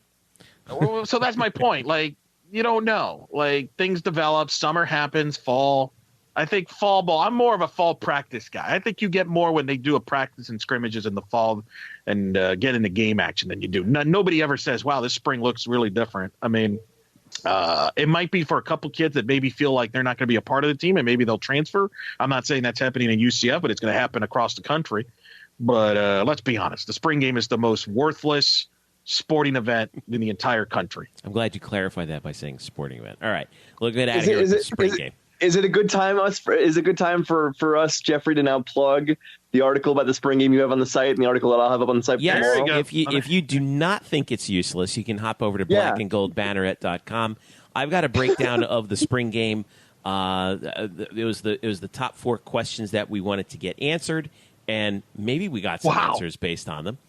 So that's my point. Like, you don't know. Like, things develop. Summer happens. Fall. I think fall ball. I'm more of a fall practice guy. I think you get more when they do a practice and scrimmages in the fall and get into game action than you do. Nobody ever says, wow, this spring looks really different. I mean, it might be for a couple kids that maybe feel like they're not going to be a part of the team and maybe they'll transfer. I'm not saying that's happening in UCF, but it's going to happen across the country. But let's be honest. The spring game is the most worthless sporting event in the entire country. I'm glad you clarified that by saying sporting event. All right. We'll get out of here with the spring game. Is it a good time? Is it a good time for us, Jeffrey, to now plug the article about the spring game you have on the site and the article that I'll have up on the site? Yes. If you do not think it's useless, you can hop over to blackandgoldbanneret.com. I've got a breakdown of the spring game. It was the top 4 questions that we wanted to get answered, and maybe we got some answers based on them.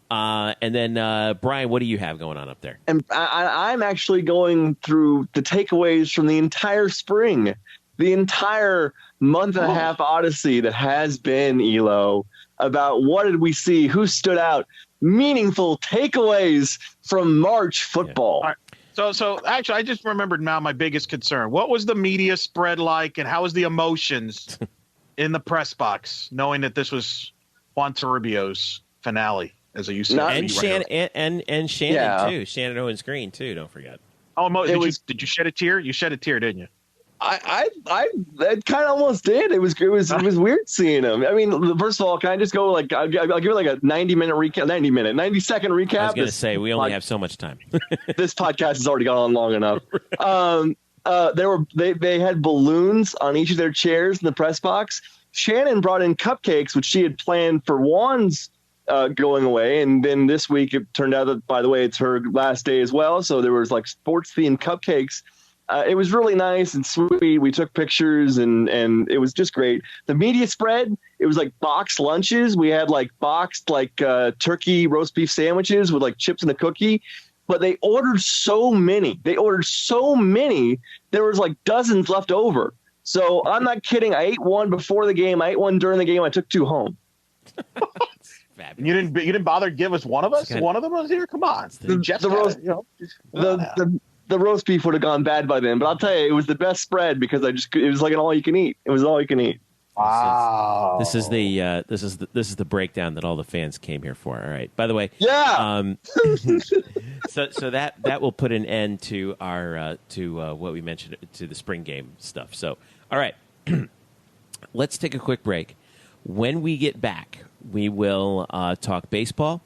And then, Brian, what do you have going on up there? And I'm actually going through the takeaways from the entire spring. The entire month and a half odyssey that has been Elo about what did we see, who stood out, meaningful takeaways from March football. Yeah. Right. So actually, I just remembered now my biggest concern. What was the media spread like, and how was the emotions in the press box, knowing that this was Juan Toribio's finale as a UCF and Shannon too, Shannon Owens Green too. Don't forget. Oh, did you shed a tear? You shed a tear, didn't you? I kind of almost did. It was weird seeing him. I mean, first of all, can I just go like I'll give it like a 90-second recap? I was going to say we only have so much time. This podcast has already gone on long enough. They had balloons on each of their chairs in the press box. Shannon brought in cupcakes, which she had planned for Juan's going away, and then this week it turned out that, by the way, it's her last day as well. So there was like sports themed cupcakes. It was really nice and sweet. We took pictures and it was just great. The media spread, it was like boxed lunches. We had like boxed like turkey roast beef sandwiches with like chips and a cookie. But they ordered so many. There was like dozens left over. So I'm not kidding. I ate one before the game. I ate one during the game. I took 2 home. You didn't bother to give us one of us? One of them was here? Come on. The roast beef would have gone bad by then, but I'll tell you, it was the best spread because it was like an all you can eat. It was all you can eat. Wow. This is the breakdown that all the fans came here for. All right. By the way, so that will put an end to our what we mentioned, to the spring game stuff. So, all right, let's take a quick break. When we get back, We will talk baseball.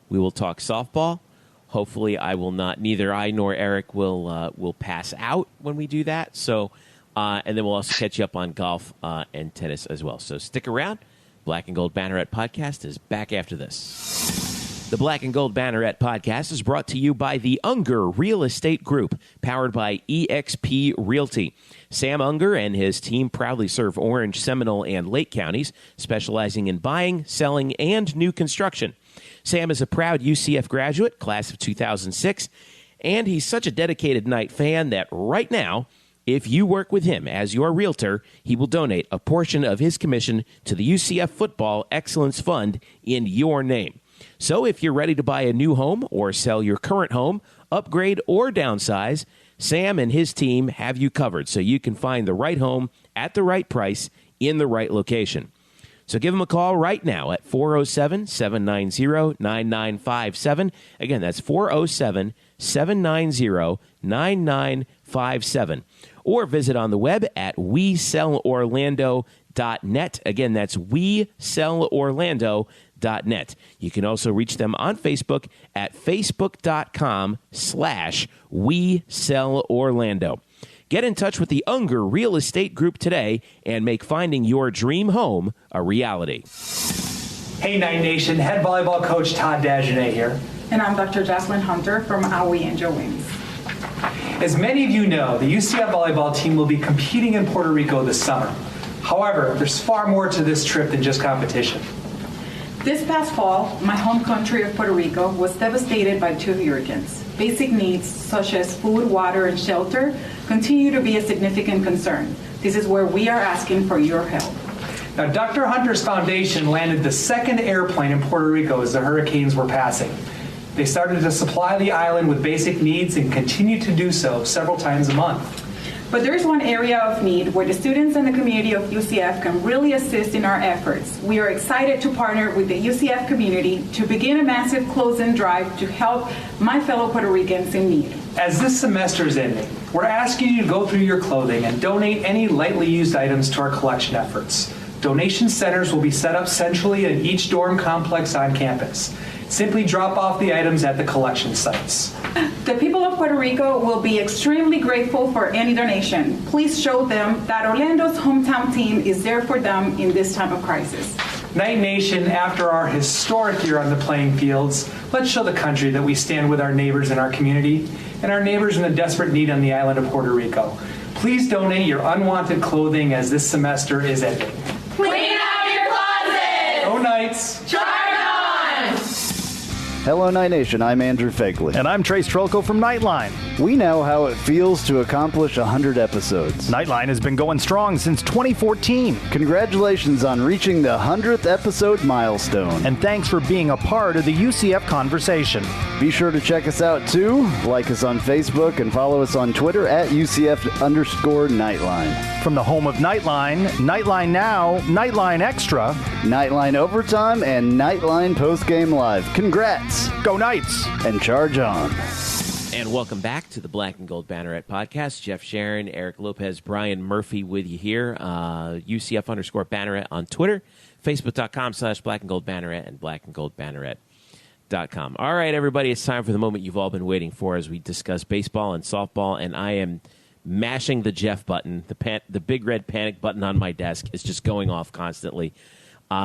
We will talk softball. Hopefully, neither I nor Eric will pass out when we do that. So, and then we'll also catch you up on golf and tennis as well. So stick around. Black and Gold Banneret Podcast is back after this. The Black and Gold Banneret Podcast is brought to you by the Unger Real Estate Group, powered by eXp Realty. Sam Unger and his team proudly serve Orange, Seminole, and Lake counties, specializing in buying, selling, and new construction. Sam is a proud UCF graduate, class of 2006, and he's such a dedicated Knight fan that right now, if you work with him as your realtor, he will donate a portion of his commission to the UCF Football Excellence Fund in your name. So if you're ready to buy a new home or sell your current home, upgrade or downsize, Sam and his team have you covered so you can find the right home at the right price in the right location. So give him a call right now at 407-790-9957. Again, that's 407-790-9957. Or visit on the web at WeSellOrlando.net. Again, that's WeSellOrlando.net. You can also reach them on Facebook at facebook.com/WeSellOrlando. Get in touch with the Unger Real Estate Group today and make finding your dream home a reality. Hey, Knight Nation. Head volleyball coach Todd Dagenet here. And I'm Dr. Jocelyn Hunter from Aui Angel Wings. As many of you know, the UCF volleyball team will be competing in Puerto Rico this summer. However, there's far more to this trip than just competition. This past fall, my home country of Puerto Rico was devastated by two hurricanes. Basic needs such as food, water, and shelter continue to be a significant concern. This is where we are asking for your help. Now, Dr. Hunter's foundation landed the second airplane in Puerto Rico as the hurricanes were passing. They started to supply the island with basic needs and continue to do so several times a month. But there is one area of need where the students and the community of UCF can really assist in our efforts. We are excited to partner with the UCF community to begin a massive clothing drive to help my fellow Puerto Ricans in need. As this semester is ending, we're asking you to go through your clothing and donate any lightly used items to our collection efforts. Donation centers will be set up centrally in each dorm complex on campus. Simply drop off the items at the collection sites. The people of Puerto Rico will be extremely grateful for any donation. Please show them that Orlando's hometown team is there for them in this time of crisis. Knight Nation, after our historic year on the playing fields, let's show the country that we stand with our neighbors in our community and our neighbors in a desperate need on the island of Puerto Rico. Please donate your unwanted clothing as this semester is ending. Clean out your closet! Go Knights! Charge on! Hello, Knight Nation. I'm Andrew Fagley. And I'm Trace Trolko from Nightline. We know how it feels to accomplish 100 episodes. Nightline has been going strong since 2014. Congratulations on reaching the 100th episode milestone. And thanks for being a part of the UCF conversation. Be sure to check us out, too. Like us on Facebook and follow us on Twitter at UCF_Nightline. From the home of Nightline, Nightline Now, Nightline Extra, Nightline Overtime, and Nightline Postgame Live. Congrats! Go Knights! And charge on. And welcome back to the Black and Gold Banneret Podcast. Jeff Sharon, Eric Lopez, Brian Murphy with you here. UCF_Banneret on Twitter, Facebook.com/Black and Gold Banneret, and blackandgoldbanneret.com. All right, everybody, it's time for the moment you've all been waiting for as we discuss baseball and softball, and I am mashing the Jeff button. The big red panic button on my desk is just going off constantly. We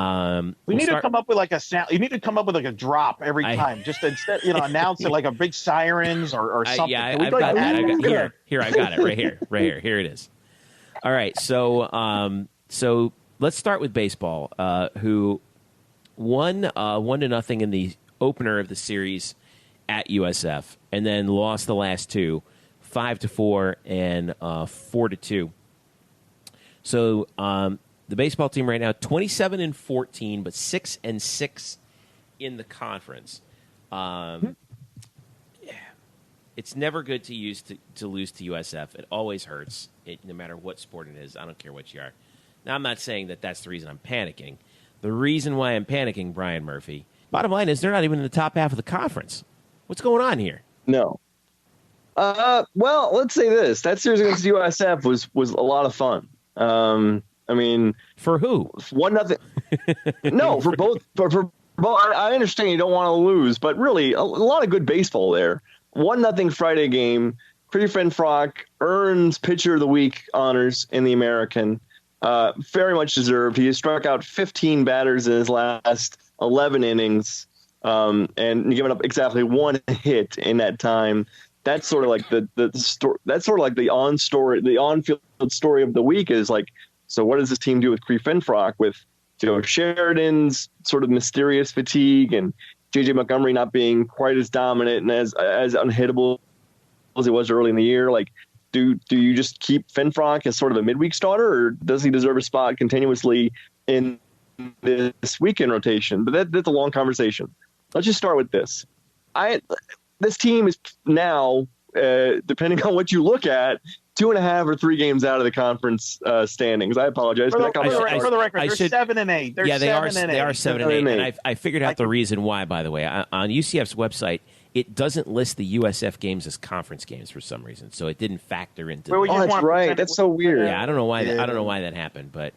need to come up with like a sound. You need to come up with like a drop every time. Just instead, announce it like a big sirens or something. Yeah, I've got that. Here, I've got it right here. Here it is. All right, so let's start with baseball. Who won 1-0 in the opener of the series at USF, and then lost the last two, 5-4 and 4-2. So. The baseball team right now, 27-14, but 6-6 in the conference. It's never good to lose to USF. It always hurts, no matter what sport it is. I don't care what you are. Now, I'm not saying that that's the reason I'm panicking. The reason why I'm panicking, Brian Murphy, bottom line is they're not even in the top half of the conference. What's going on here? No. Well, let's say this. That series against USF was a lot of fun. I mean, for who? 1-0. No, for both. For both. I understand you don't want to lose, but really a lot of good baseball there. 1-0 Friday game. Krief Fenfrock earns Pitcher of the Week honors in the American. Very much deserved. He has struck out 15 batters in his last 11 innings, and given up exactly one hit in that time. That's sort of like the story. That's sort of like the on-field story of the week is like, so what does this team do with Krief Fenfrock, with Sheridan's sort of mysterious fatigue and JJ Montgomery not being quite as dominant and as unhittable as it was early in the year? Like, do you just keep Fenfrock as sort of a midweek starter, or does he deserve a spot continuously in this weekend rotation? But that's a long conversation. Let's just start with this. This team is now, depending on what you look at, 2.5 or 3 games out of the conference standings. I apologize. For the record, they're 7-8. They're they are 7-8. And I figured out the reason why, by the way. On UCF's website, it doesn't list the USF games as conference games for some reason, so it didn't factor into. That's right. That's so weird. Yeah, I don't know why. I don't know why that happened, but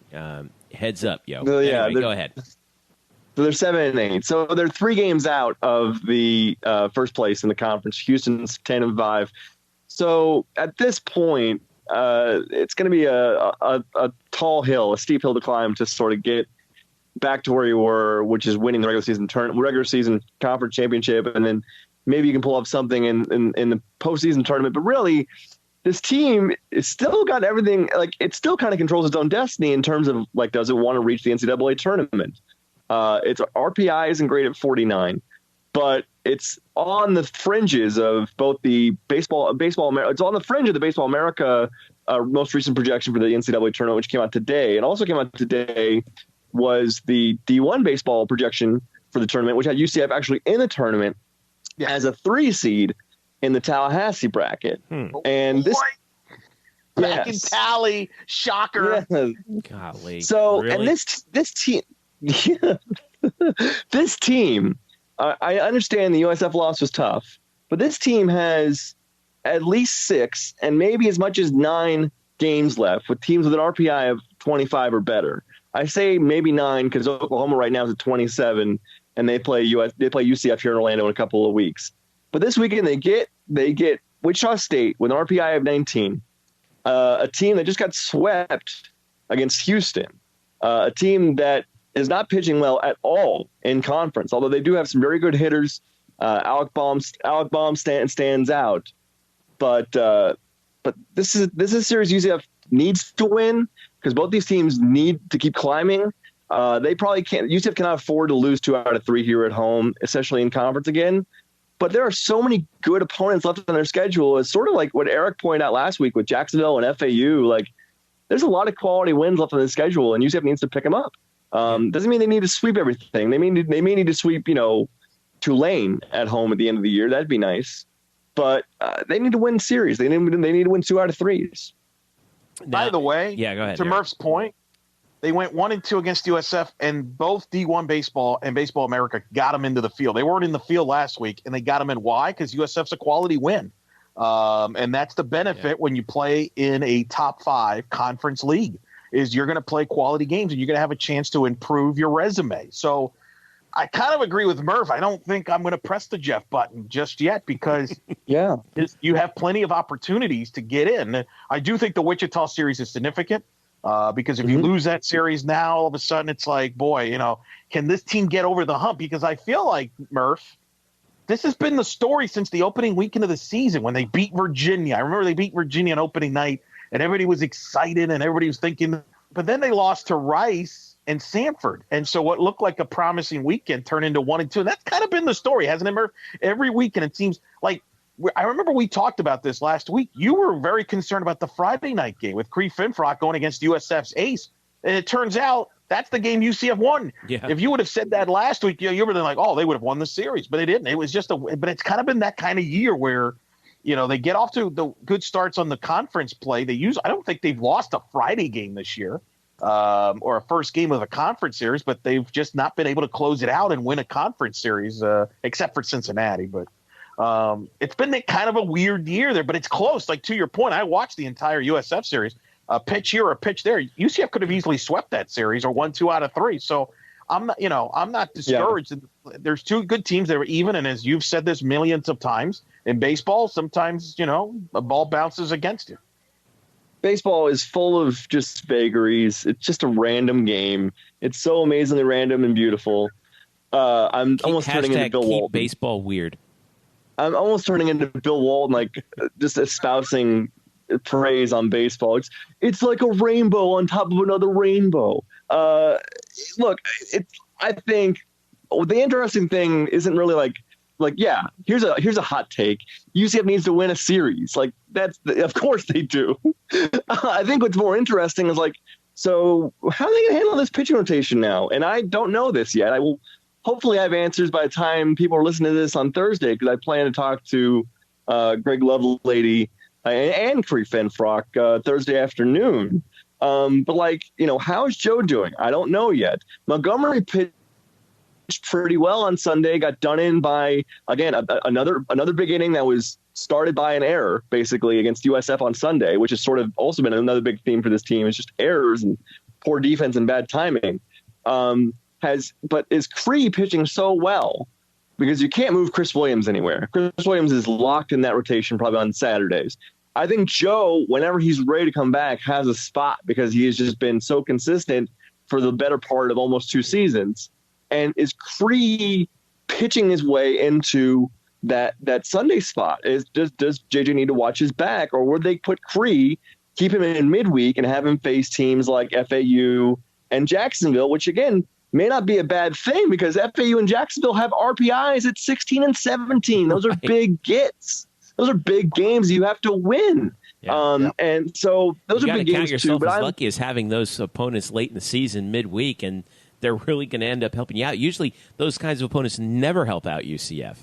heads up, yo. Anyway, go ahead. So they're 7-8. So they're 3 games out of the first place in the conference. Houston's 10-5. So at this point, it's going to be a tall hill, a steep hill to climb to sort of get back to where you were, which is winning the regular season conference championship, and then maybe you can pull up something in the postseason tournament. But really, this team is still got everything. Like, it still kind of controls its own destiny in terms of, like, does it want to reach the NCAA tournament? Its RPI isn't great at 49, but it's on the fringes of both the baseball. It's on the fringe of the Baseball America most recent projection for the NCAA tournament, which came out today. And also came out today was the D1 baseball projection for the tournament, which had UCF actually in the tournament as a 3 seed in the Tallahassee bracket. And this back in tally, shocker. Yeah. Golly. So, really? and this team, this team, I understand the USF loss was tough, but this team has at least 6 and maybe as much as 9 games left with teams with an RPI of 25 or better. I say maybe 9 because Oklahoma right now is at 27, and they play UCF here in Orlando in a couple of weeks. But this weekend they get Wichita State with an RPI of 19, a team that just got swept against Houston, a team that is not pitching well at all in conference, although they do have some very good hitters. Alec Baum stands out, but this is a series UCF needs to win because both these teams need to keep climbing. They probably can't. UCF cannot afford to lose 2 out of 3 here at home, especially in conference again. But there are so many good opponents left on their schedule. It's sort of like what Eric pointed out last week with Jacksonville and FAU. Like, there's a lot of quality wins left on the schedule, and UCF needs to pick them up. Doesn't mean they need to sweep everything. They may need to sweep, Tulane at home at the end of the year. That'd be nice. But they need to win series. They need to win 2 out of 3s. By the way, go ahead, to Murph's point, they went 1-2 against USF, and both D1 Baseball and Baseball America got them into the field. They weren't in the field last week, and they got them in. Why? Because USF's a quality win. And that's the benefit when you play in a top 5 conference league, is you're going to play quality games, and you're going to have a chance to improve your resume. So I kind of agree with Murph. I don't think I'm going to press the Jeff button just yet because you have plenty of opportunities to get in. I do think the Wichita series is significant because if you lose that series now, all of a sudden it's like, boy, can this team get over the hump? Because I feel like, Murph, this has been the story since the opening weekend of the season when they beat Virginia. I remember they beat Virginia on opening night, and everybody was excited and everybody was thinking, but then they lost to Rice and Sanford. And so what looked like a promising weekend turned into 1-2. And that's kind of been the story, hasn't it, Murph? Every weekend it seems like I remember we talked about this last week. You were very concerned about the Friday night game with Krief Fenfrock going against USF's ace. And it turns out that's the game UCF won. Yeah. If you would have said that last week, you would have been like, oh, they would have won the series. But they didn't. It was just but it's kind of been that kind of year where, they get off to the good starts on the conference play. I don't think they've lost a Friday game this year. Or a first game of a conference series, but they've just not been able to close it out and win a conference series, except for Cincinnati. But it's been kind of a weird year there, but it's close. Like, to your point, I watched the entire USF series. a pitch here or a pitch there, UCF could have easily swept that series or won 2 out of 3. So I'm not discouraged. Yeah. There's two good teams that are even, and as you've said this millions of times, in baseball, sometimes, a ball bounces against you. Baseball is full of just vagaries. It's just a random game. It's so amazingly random and beautiful. I'm almost turning into Bill Walton. Baseball weird. I'm almost turning into Bill Walton, like just espousing praise on baseball. It's like a rainbow on top of another rainbow. Look, I think the interesting thing isn't really like here's a hot take. UCF needs to win a series. Like of course they do. I think what's more interesting is so how are they going to handle this pitching rotation now? And I don't know this yet. I will hopefully have answers by the time people are listening to this on Thursday, because I plan to talk to Greg Lovelady and Creek Fenfrock Thursday afternoon. But how's Joe doing? I don't know yet. Montgomery pitched pretty well on Sunday, got done in by, again, another big inning that was started by an error, basically, against USF on Sunday, which has sort of also been another big theme for this team. It's just errors and poor defense and bad timing. But is Cree pitching so well? Because you can't move Chris Williams anywhere. Chris Williams is locked in that rotation probably on Saturdays. I think Joe, whenever he's ready to come back, has a spot because he has just been so consistent for the better part of almost 2 seasons. And is Cree pitching his way into that Sunday spot? Does JJ need to watch his back, or would they put Cree, keep him in midweek, and have him face teams like FAU and Jacksonville, which again may not be a bad thing because FAU and Jacksonville have RPIs at 16 and 17. Those are big gets. Those are big games you have to win. Yeah. And so those are big games too. But I'm lucky as having those opponents late in the season, midweek, and they're really going to end up helping you out. Usually those kinds of opponents never help out UCF.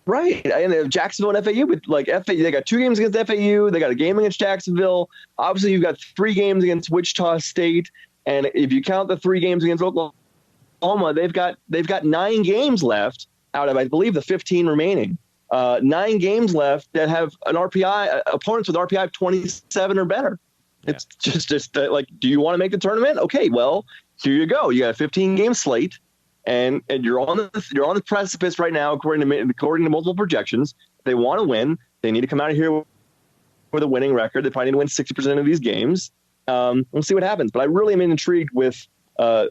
Right. And Jacksonville and FAU, but FAU, they got 2 games against FAU. They got a game against Jacksonville. Obviously, you've got 3 games against Wichita State. And if you count the 3 games against Oklahoma, they've got 9 games left out of, I believe, the 15 remaining. 9 games left that have an RPI, opponents with RPI of 27 or better. Yeah. It's just do you want to make the tournament? Okay, well, here you go. You got a 15-game slate, and you're on the precipice right now, according to multiple projections. If they want to win, they need to come out of here with a winning record. They probably need to win 60% of these games. We'll see what happens. But I really am intrigued with how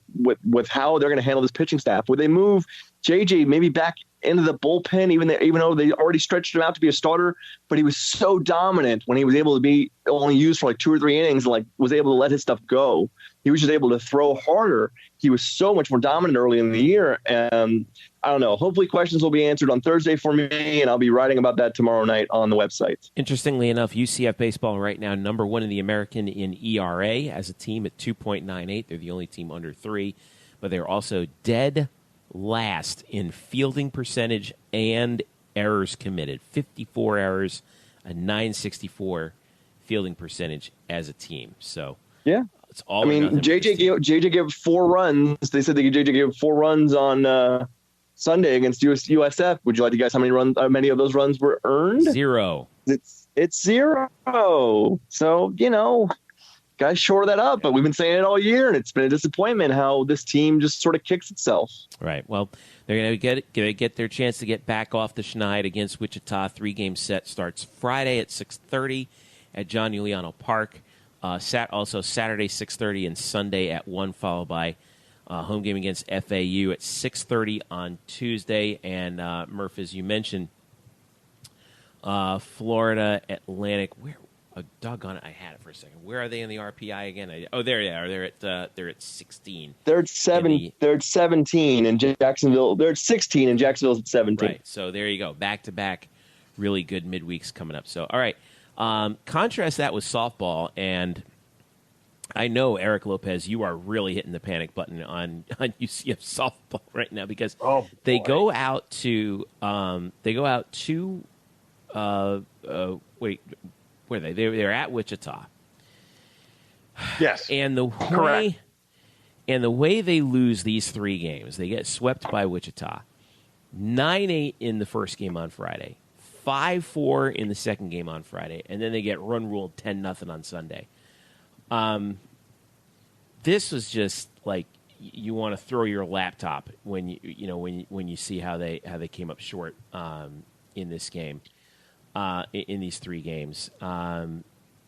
they're going to handle this pitching staff. Would they move JJ maybe back into the bullpen, even though they already stretched him out to be a starter? But he was so dominant when he was able to be only used for 2 or 3 innings, was able to let his stuff go. He was just able to throw harder. He was so much more dominant early in the year. And I don't know. Hopefully questions will be answered on Thursday for me, and I'll be writing about that tomorrow night on the website. Interestingly enough, UCF baseball right now, number 1 in the American in ERA as a team at 2.98. They're the only team under 3, but they're also dead last in fielding percentage and errors committed. 54 errors, a 964 fielding percentage as a team. So yeah. It's all JJ gave 4 runs. They said JJ gave 4 runs on Sunday against USF. Would you like to guess how many of those runs were earned? 0. It's 0. So, guys shore that up, but we've been saying it all year, and it's been a disappointment how this team just sort of kicks itself. Right. Well, they're going to get their chance to get back off the schneid against Wichita. 3-game set starts Friday at 6:30 at John Uliano Park. Also Saturday 6:30 and Sunday at 1, followed by home game against FAU at 6:30 on Tuesday. And Murph, as you mentioned, Florida Atlantic. Where? Oh, doggone it! I had it for a second. Where are they in the RPI again? There they are. They're at 16. They're at 7. They're at 17 in Jacksonville. They're at 16 and Jacksonville's at 17. Right. So there you go. Back to back, really good midweeks coming up. So all right. Contrast that with softball, and I know, Eric Lopez, you are really hitting the panic button on UCF softball right now because they go out to where are they? They're at Wichita. Yes, and the way they lose these 3 games, they get swept by Wichita, 9-8 in the first game on Friday. 5-4 in the second game on Friday, and then they get run ruled 10-0 on Sunday. This was just like you want to throw your laptop when when you see how they came up short in this game, in these 3 games.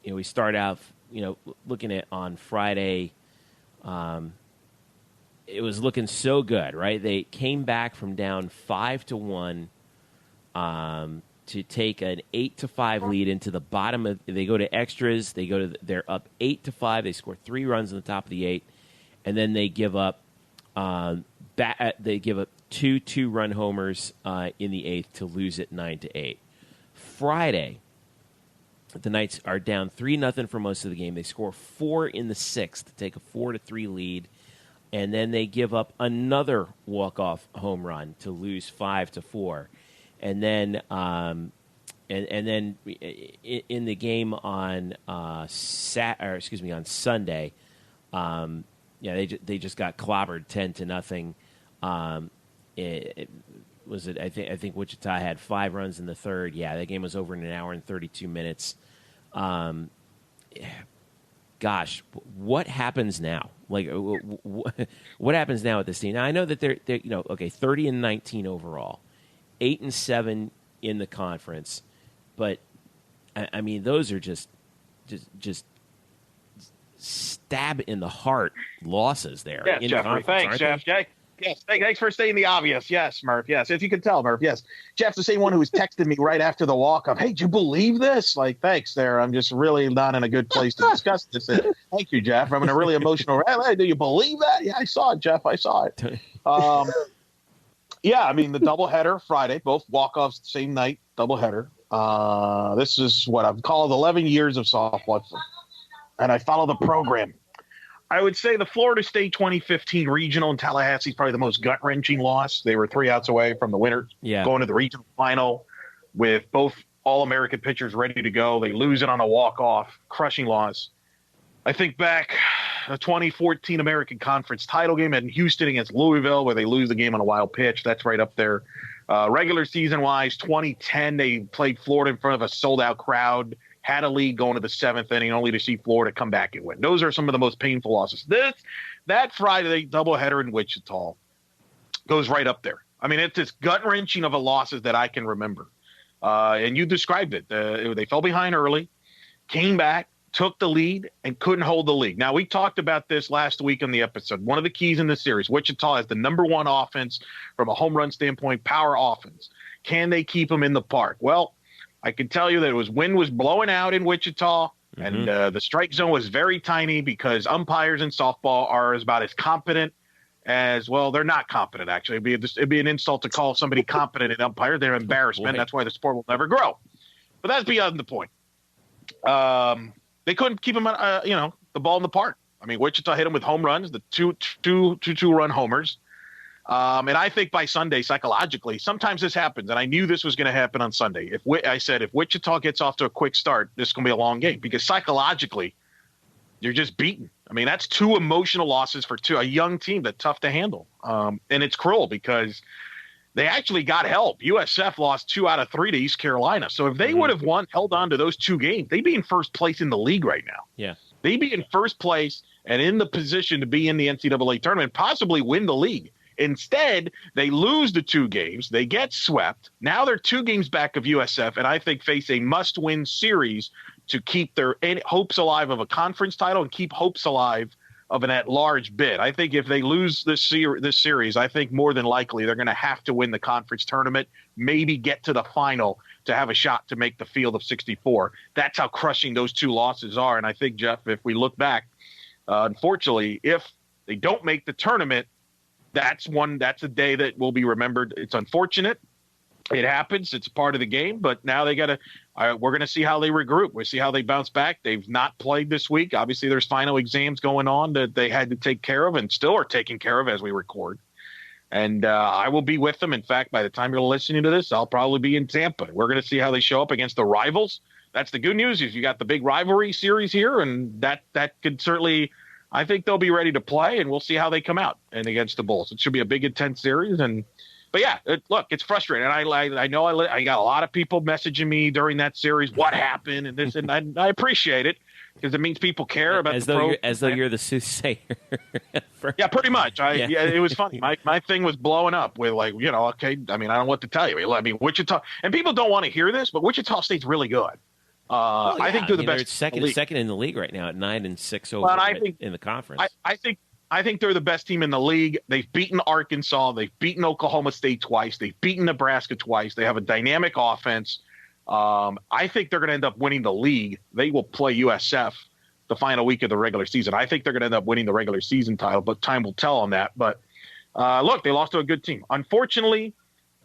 We start out looking at on Friday. It was looking so good, right? They came back from down 5-1 to take an 8-5 lead into the bottom of. They go to extras. They're up 8-5. They score 3 runs in the top of the 8, and then they give up. They give up 2 2-run homers in the 8th to lose it 9-8. Friday, the Knights are down 3-0 for most of the game. They score 4 in the 6th to take a 4-3 lead. And then they give up another walk-off home run to lose 5-4, and then in the game on on Sunday, they just got clobbered 10-0. I think Wichita had 5 runs in the 3rd. Yeah, that game was over in an hour and 32 minutes. Gosh, what happens now? Like, what happens now with this team? Now, I know that they're 30-19 overall, 8-7 in the conference, but I mean, those are just stab in the heart losses there. Yes, Jeffrey. Thanks, Jeff. Yes, thanks for stating the obvious. Yes, Murph. Yes, if you can tell, Murph. Yes, Jeff's the same one who was texting me right after the walk-up. Hey, do you believe this? Like, thanks there. I'm just really not in a good place to discuss this. Thank you, Jeff. I'm in a really emotional. Hey, do you believe that? Yeah, I saw it, Jeff. I saw it. Yeah, I mean, the doubleheader Friday, both walk-offs the same night, doubleheader. This is what I've called 11 years of softball, and I follow the program. I would say the Florida State 2015 regional in Tallahassee is probably the most gut-wrenching loss. They were 3 outs away from the winner, going to the regional final with both All-American pitchers ready to go. They lose it on a walk-off, crushing loss. I think back a 2014 American Conference title game in Houston against Louisville where they lose the game on a wild pitch. That's right up there. Regular season-wise, 2010, they played Florida in front of a sold-out crowd. Had a lead going to the 7th inning, only to see Florida come back and win. Those are some of the most painful losses. That Friday doubleheader in Wichita goes right up there. I mean, it's gut-wrenching of a losses that I can remember. And you described it. They fell behind early, came back, took the lead, and couldn't hold the lead. Now, we talked about this last week on the episode. One of the keys in this series, Wichita has the number 1 offense from a home run standpoint, power offense. Can they keep them in the park? Well, I can tell you that wind was blowing out in Wichita, and the strike zone was very tiny because umpires in softball are about as competent as, well, they're not competent, actually. It'd be an insult to call somebody competent an umpire. They're an embarrassment. Right. That's why the sport will never grow. But that's beyond the point. They couldn't keep him, the ball in the park. I mean, Wichita hit him with home runs, the two-run homers. And I think by Sunday, psychologically, sometimes this happens, and I knew this was going to happen on Sunday. If Wichita gets off to a quick start, this is going to be a long game because psychologically, you're just beaten. I mean, that's 2 emotional losses for a young team that's tough to handle. And it's cruel because they actually got help. USF lost 2 out of 3 to East Carolina. So if they would have held on to those 2 games, they'd be in first place in the league right now. Yeah. They'd be in first place and in the position to be in the NCAA tournament, possibly win the league. Instead, they lose the 2 games. They get swept. Now they're 2 games back of USF, and I think face a must-win series to keep their hopes alive of a conference title and keep hopes alive of an at-large bid. I think if they lose this series, I think more than likely they're going to have to win the conference tournament, maybe get to the final to have a shot to make the field of 64. That's how crushing those 2 losses are. And I think, Jeff, if we look back, unfortunately, if they don't make the tournament, that's a day that will be remembered. It's unfortunate. It happens. It's part of the game. But now we're going to see how they regroup. We'll see how they bounce back. They've not played this week. Obviously, there's final exams going on that they had to take care of and still are taking care of as we record. And I will be with them. In fact, by the time you're listening to this, I'll probably be in Tampa. We're going to see how they show up against the rivals. That's the good news is you got the big rivalry series here, and that could certainly – I think they'll be ready to play, and we'll see how they come out and against the Bulls. It should be a big, intense series. But yeah, it's frustrating. And I know I got a lot of people messaging me during that series, what happened and this, and I appreciate it. because it means people care about the program. As though you're the soothsayer. Yeah, pretty much. Yeah, it was funny. My thing was blowing up with okay. I mean, I don't know what to tell you. I mean, Wichita, and people don't want to hear this, but Wichita State's really good. I think they're the best. They're second in the league right now at 9-6 overall in the conference. I think they're the best team in the league. They've beaten Arkansas. They've beaten Oklahoma State twice. They've beaten Nebraska twice. They have a dynamic offense. I think they're going to end up winning the league. They will play USF the final week of the regular season. I think they're going to end up winning the regular season title, but time will tell on that. But look, they lost to a good team. Unfortunately,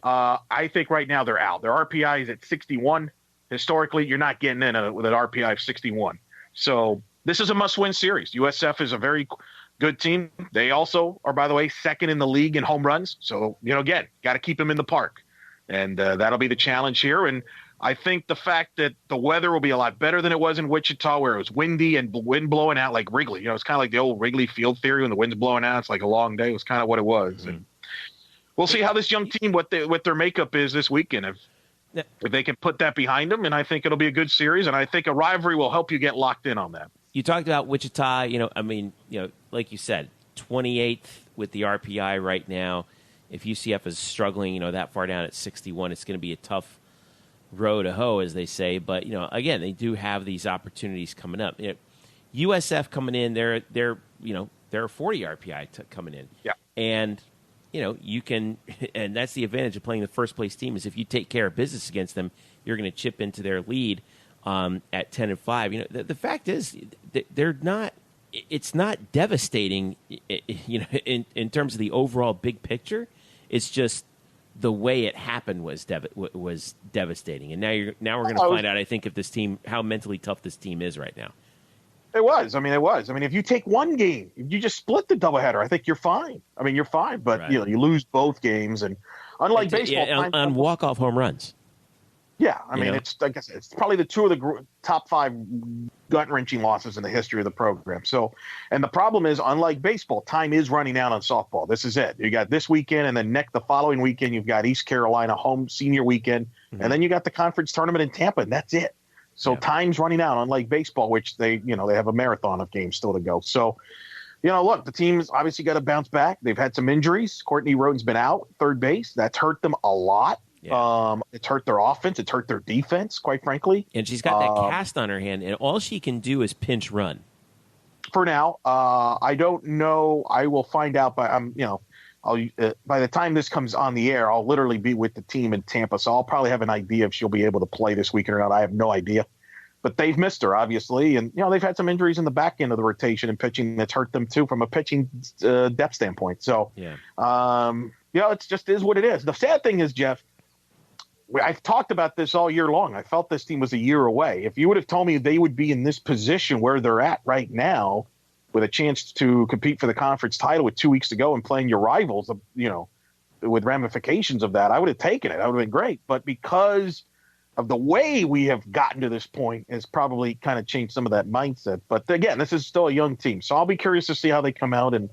I think right now they're out. Their RPI is at 61. Historically, you're not getting in with an RPI of 61. So this is a must-win series. USF is a very good team. They also are, by the way, second in the league in home runs. So, again, got to keep them in the park. And that'll be the challenge here. And I think the fact that the weather will be a lot better than it was in Wichita, where it was windy and wind blowing out like Wrigley. It's kind of like the old Wrigley Field theory when the wind's blowing out. It's like a long day. It was kind of what it was. Mm-hmm. And we'll see how this young team, what their makeup is this weekend. If they can put that behind them, and I think it'll be a good series. And I think a rivalry will help you get locked in on that. You talked about Wichita, like you said, 28th with the RPI right now. If UCF is struggling, that far down at 61, it's going to be a tough row to hoe, as they say. But, again, they do have these opportunities coming up. USF coming in, they're a 40 RPI coming in. Yeah. And, you can, and that's the advantage of playing the first place team, is if you take care of business against them, you're going to chip into their lead at 10-5. The fact is, they're not. It's not devastating, in terms of the overall big picture. It's just the way it happened was devastating. And now we're going to find out, I think, if this team, how mentally tough this team is right now. It was. I mean, if you take one game, if you just split the doubleheader, I think you're fine. I mean, you're fine. But right. You lose both games, and unlike baseball, on walk-off home runs. Yeah, I mean, it's like I said, it's probably the two of the top 5 gut-wrenching losses in the history of the program. So, and the problem is, unlike baseball, time is running out on softball. This is it. You got this weekend, and then the following weekend, you've got East Carolina home senior weekend, and then you got the conference tournament in Tampa, and that's it. So time's running out, unlike baseball, which they have a marathon of games still to go. So, look, the team's obviously got to bounce back. They've had some injuries. Courtney Roden's been out, third base. That's hurt them a lot. Yeah. It's hurt their offense. It's hurt their defense, quite frankly. And she's got that cast on her hand, and all she can do is pinch run. For now, I don't know. I will find out. By by the time this comes on the air, I'll literally be with the team in Tampa, so I'll probably have an idea if she'll be able to play this weekend or not. I have no idea. But they've missed her, obviously, and they've had some injuries in the back end of the rotation and pitching that's hurt them too from a pitching depth standpoint. So, it just is what it is. The sad thing is, Jeff, I've talked about this all year long. I felt this team was a year away. If you would have told me they would be in this position where they're at right now, with a chance to compete for the conference title with 2 weeks to go and playing your rivals, with ramifications of that, I would have taken it. That would have been great. But because of the way we have gotten to this point, has probably kind of changed some of that mindset. But again, this is still a young team, so I'll be curious to see how they come out. And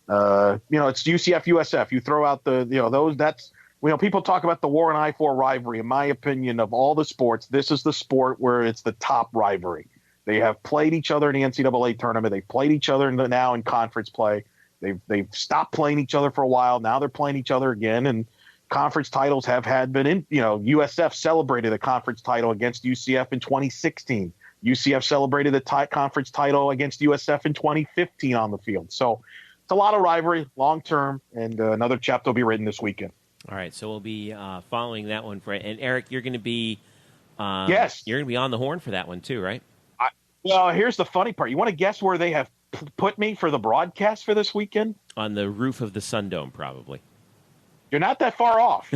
it's UCF, USF. You throw out those. That's people talk about the War and I-4 rivalry. In my opinion, of all the sports, this is the sport where it's the top rivalry. They have played each other in the NCAA tournament. They've played each other now in conference play. They've stopped playing each other for a while. Now they're playing each other again, and conference titles have been in. USF celebrated a conference title against UCF in 2016. UCF celebrated the conference title against USF in 2015 on the field. So it's a lot of rivalry, long term, and another chapter will be written this weekend. All right, so we'll be following that one and Eric, you're going to be yes, you're going to be on the horn for that one too, right? Well, here's the funny part. You want to guess where they have put me for the broadcast for this weekend? On the roof of the Sundome, probably. You're not that far off.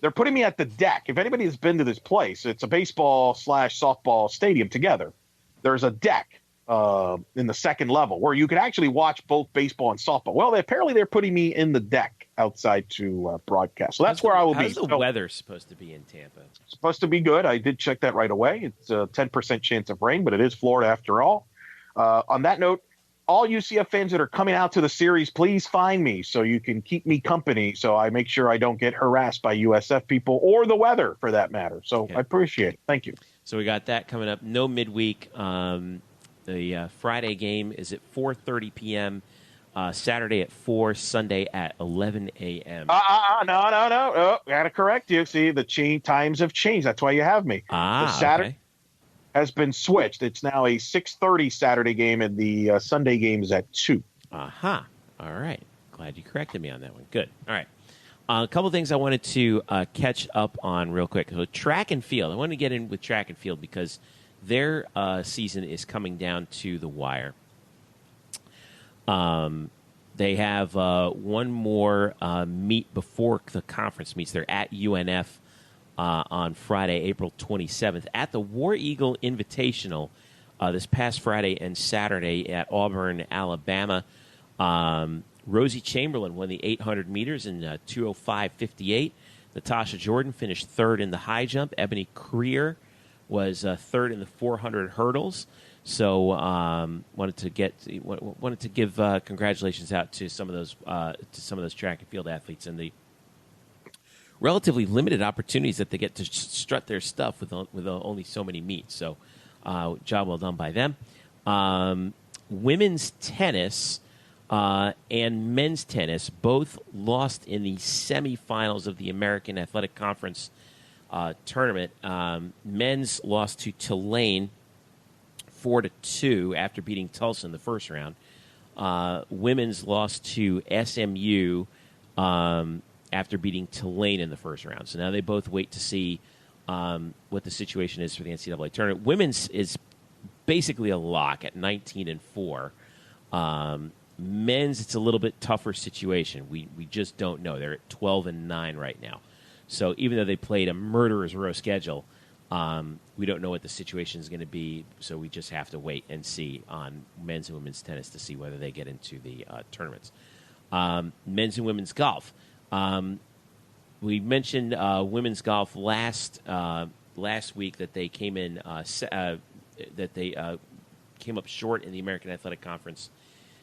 They're putting me at the deck. If anybody has been to this place, it's a baseball/softball stadium together. There's a deck in the second level where you can actually watch both baseball and softball. Well, apparently they're putting me in the deck outside to broadcast. So that's where I will be. How's the weather supposed to be in Tampa? It's supposed to be good. I did check that right away. It's a 10% chance of rain, but it is Florida after all. On that note, all UCF fans that are coming out to the series, please find me so you can keep me company so I make sure I don't get harassed by USF people or the weather for that matter. So I appreciate it. Thank you. So we got that coming up. No midweek. The Friday game is at 4:30 p.m., Saturday at 4, Sunday at 11 a.m. No. Oh, gotta correct you. See, the times have changed. That's why you have me. The Saturday has been switched. It's now a 6:30 Saturday game, and the Sunday game is at 2. Aha. All right. Glad you corrected me on that one. Good. All right. A couple things I wanted to catch up on real quick. So track and field. I want to get in with track and field because their season is coming down to the wire. They have one more meet before the conference meets. They're at UNF on Friday, April 27th, at the War Eagle Invitational this past Friday and Saturday at Auburn, Alabama. Rosie Chamberlain won the 800 meters in 2:05.58. Natasha Jordan finished third in the high jump. Ebony Creer was third in the 400 hurdles. So wanted to give congratulations out to some of those track and field athletes and the relatively limited opportunities that they get to strut their stuff with only so many meets. So job well done by them. Women's tennis and men's tennis both lost in the semifinals of the American Athletic Conference tournament. Men's lost to Tulane 4-2 after beating Tulsa in the first round. Women's lost to SMU after beating Tulane in the first round. So now they both wait to see what the situation is for the NCAA tournament. Women's is basically a lock at 19-4. Men's, it's a little bit tougher situation. We just don't know. They're at 12-9 right now. So even though they played a murderer's row schedule, we don't know what the situation is going to be. So we just have to wait and see on men's and women's tennis to see whether they get into the tournaments. Men's and women's golf. We mentioned women's golf last week that they came in came up short in the American Athletic Conference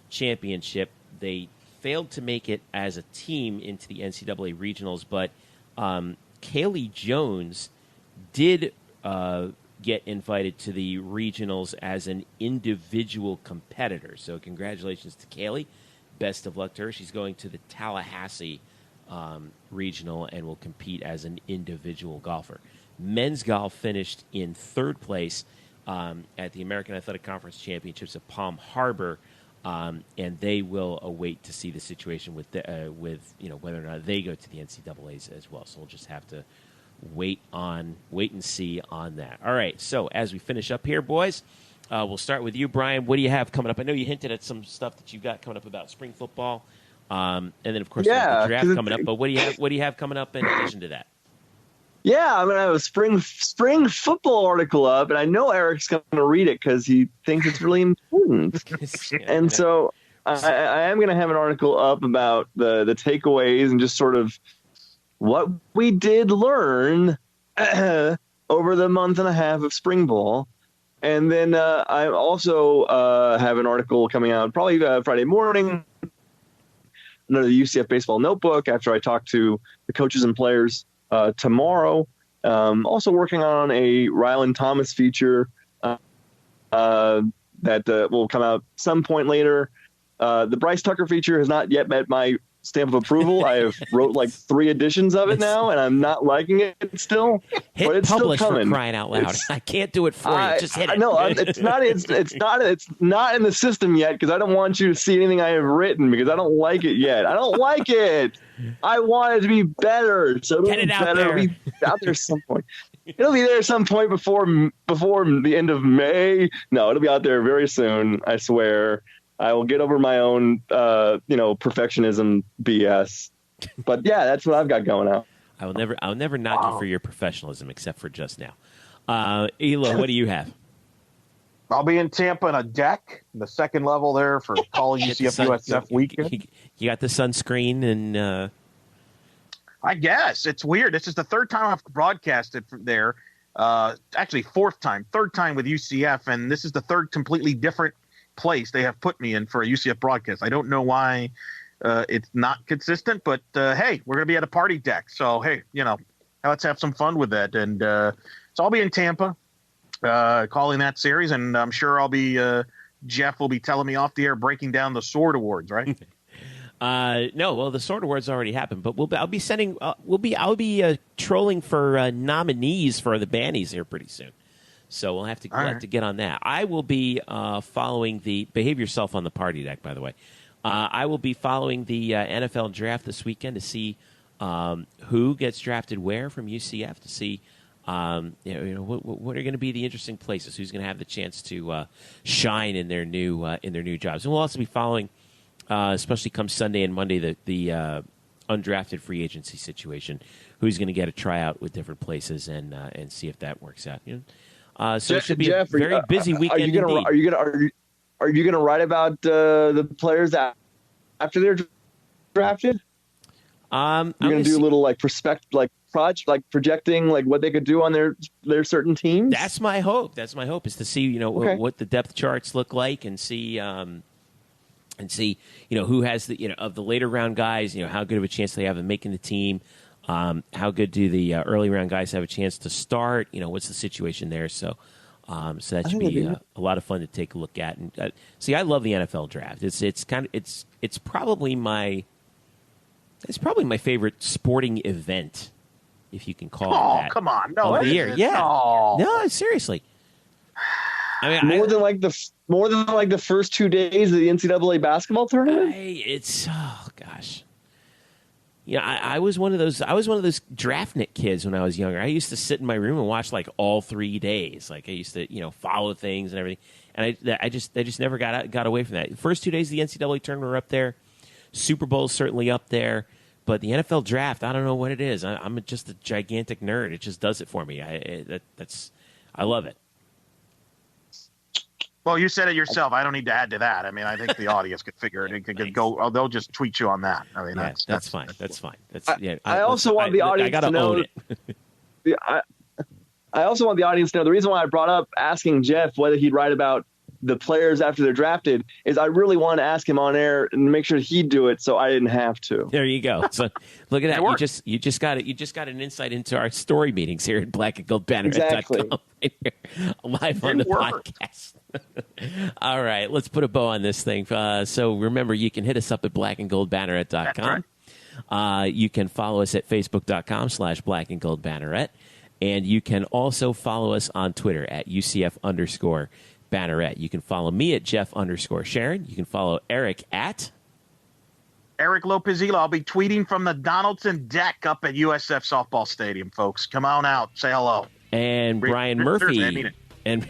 Championship. They failed to make it as a team into the NCAA regionals, but Kaylee Jones did get invited to the regionals as an individual competitor. So congratulations to Kaylee. Best of luck to her. She's going to the Tallahassee regional and will compete as an individual golfer. Men's golf finished in third place at the American Athletic Conference Championships at Palm Harbor, and they will await to see the situation with whether or not they go to the NCAAs as well. So we'll just have to wait and see on that. All right. So as we finish up here, boys, we'll start with you, Brian. What do you have coming up? I know you hinted at some stuff that you've got coming up about spring football, and then of course the draft coming up. But what do you have coming up in addition to that? Yeah, I'm going to have a spring football article up, and I know Eric's going to read it because he thinks it's really important. And so I am going to have an article up about the takeaways and just sort of what we did learn over the month and a half of spring ball. And then I also have an article coming out probably Friday morning, another UCF baseball notebook after I talk to the coaches and players tomorrow. Also working on a Rylan Thomas feature that will come out some point later. The Bryce Tucker feature has not yet met my stamp of approval. I have wrote like 3 editions of it now, and I'm not liking it still. Hit it's publish still coming. For crying out loud! I can't do it for you. Just hit it. No, it's not in the system yet because I don't want you to see anything I have written because I don't like it yet. I don't like it. I want it to be better. So get it out there. It'll be out there some point. It'll be there some point before the end of May. No, it'll be out there very soon. I swear. I will get over my own, perfectionism BS. But yeah, that's what I've got going on. I'll never knock you for your professionalism, except for just now. Elo, what do you have? I'll be in Tampa on a deck, the second level there for calling UCF USF weekend. You got the sunscreen and. I guess it's weird. This is the third time I've broadcasted there. Actually, third time with UCF, and this is the third completely different place they have put me in for a UCF broadcast. I don't know why it's not consistent, but hey, we're going to be at a party deck. So, hey, let's have some fun with that. And so I'll be in Tampa. calling that series, and I'm sure I'll be Jeff will be telling me off the air breaking down the Sword Awards, right? No, well, the Sword Awards already happened, but I'll be sending I'll be trolling for nominees for the Bannies here pretty soon. So we'll have to get on that. I will be following the behave yourself on the party deck, by the way. I will be following the NFL draft this weekend to see who gets drafted where from UCF, to see what are going to be the interesting places, who's going to have the chance to shine in their new jobs. And we'll also be following, especially come Sunday and Monday, the undrafted free agency situation, who's going to get a tryout with different places and see if that works out. So it should be a very busy weekend. Are you gonna write about the players after they're drafted? You're gonna do a little projecting what they could do on their certain teams. That's my hope. Is to see what the depth charts look like and see who has of the later round guys. How good of a chance they have of making the team. How good do the early round guys have a chance to start? What's the situation there? So that should be a lot of fun to take a look at. And see, I love the NFL draft. It's probably my favorite sporting event, if you can call it that. Oh, come on, no, of the year, yeah, no, seriously. I mean, more than the first 2 days of the NCAA basketball tournament. Gosh. I was one of those draftnik kids when I was younger. I used to sit in my room and watch all 3 days. I used to follow things and everything. And I just never got away from that. The first 2 days of the NCAA tournament were up there. Super Bowl's certainly up there. But the NFL draft, I don't know what it is. I'm just a gigantic nerd. It just does it for me. I love it. Well, you said it yourself. I don't need to add to that. I mean, I think the audience could figure it. It could go. They'll just tweet you on that. I mean, that's fine. That's fine. I also want the audience to know. I also want the audience to know the reason why I brought up asking Jeff whether he'd write about the players after they're drafted is I really want to ask him on air and make sure he'd do it, so I didn't have to. There you go. So look at that. You just got it. You just got an insight into our story meetings here at blackandgoldbanneret.com. Exactly. Live on the podcast. All right, let's put a bow on this thing. So remember, you can hit us up at blackandgoldbanneret.com. Right. You can follow us at facebook.com/blackandgoldbanneret. And you can also follow us on Twitter at UCF_Banneret. You can follow me at Jeff_Sharon. You can follow Eric at Eric Lopezila. I'll be tweeting from the Donaldson deck up at USF Softball Stadium, folks. Come on out. Say hello. And Brian Murphy. And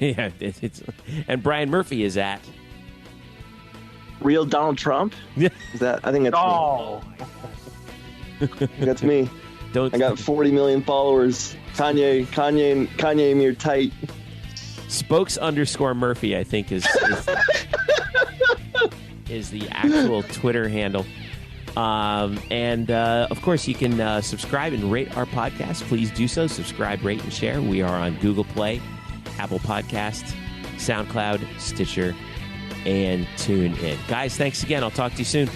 Brian Murphy is at Real Donald Trump. Yeah. Is that? I think that's me. That's me. I got 40 million followers. Kanye, me are tight. Spokes_Murphy, I think, is the actual Twitter handle. And of course, you can subscribe and rate our podcast. Please do so. Subscribe, rate, and share. We are on Google Play, Apple Podcasts, SoundCloud, Stitcher, and TuneIn. Guys, thanks again. I'll talk to you soon.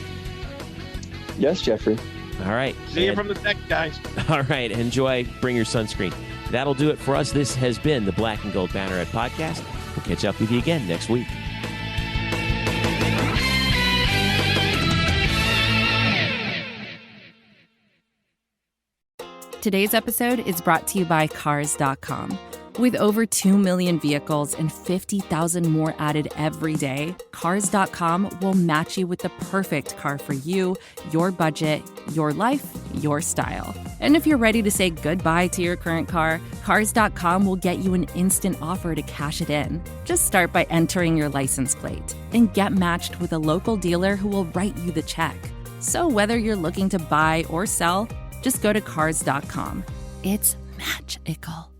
Yes, Jeffrey. All right. See you from the deck, guys. All right. Enjoy. Bring your sunscreen. That'll do it for us. This has been the Black and Gold Banneret Podcast. We'll catch up with you again next week. Today's episode is brought to you by Cars.com. With over 2 million vehicles and 50,000 more added every day, Cars.com will match you with the perfect car for you, your budget, your life, your style. And if you're ready to say goodbye to your current car, Cars.com will get you an instant offer to cash it in. Just start by entering your license plate and get matched with a local dealer who will write you the check. So whether you're looking to buy or sell, just go to Cars.com. It's magical.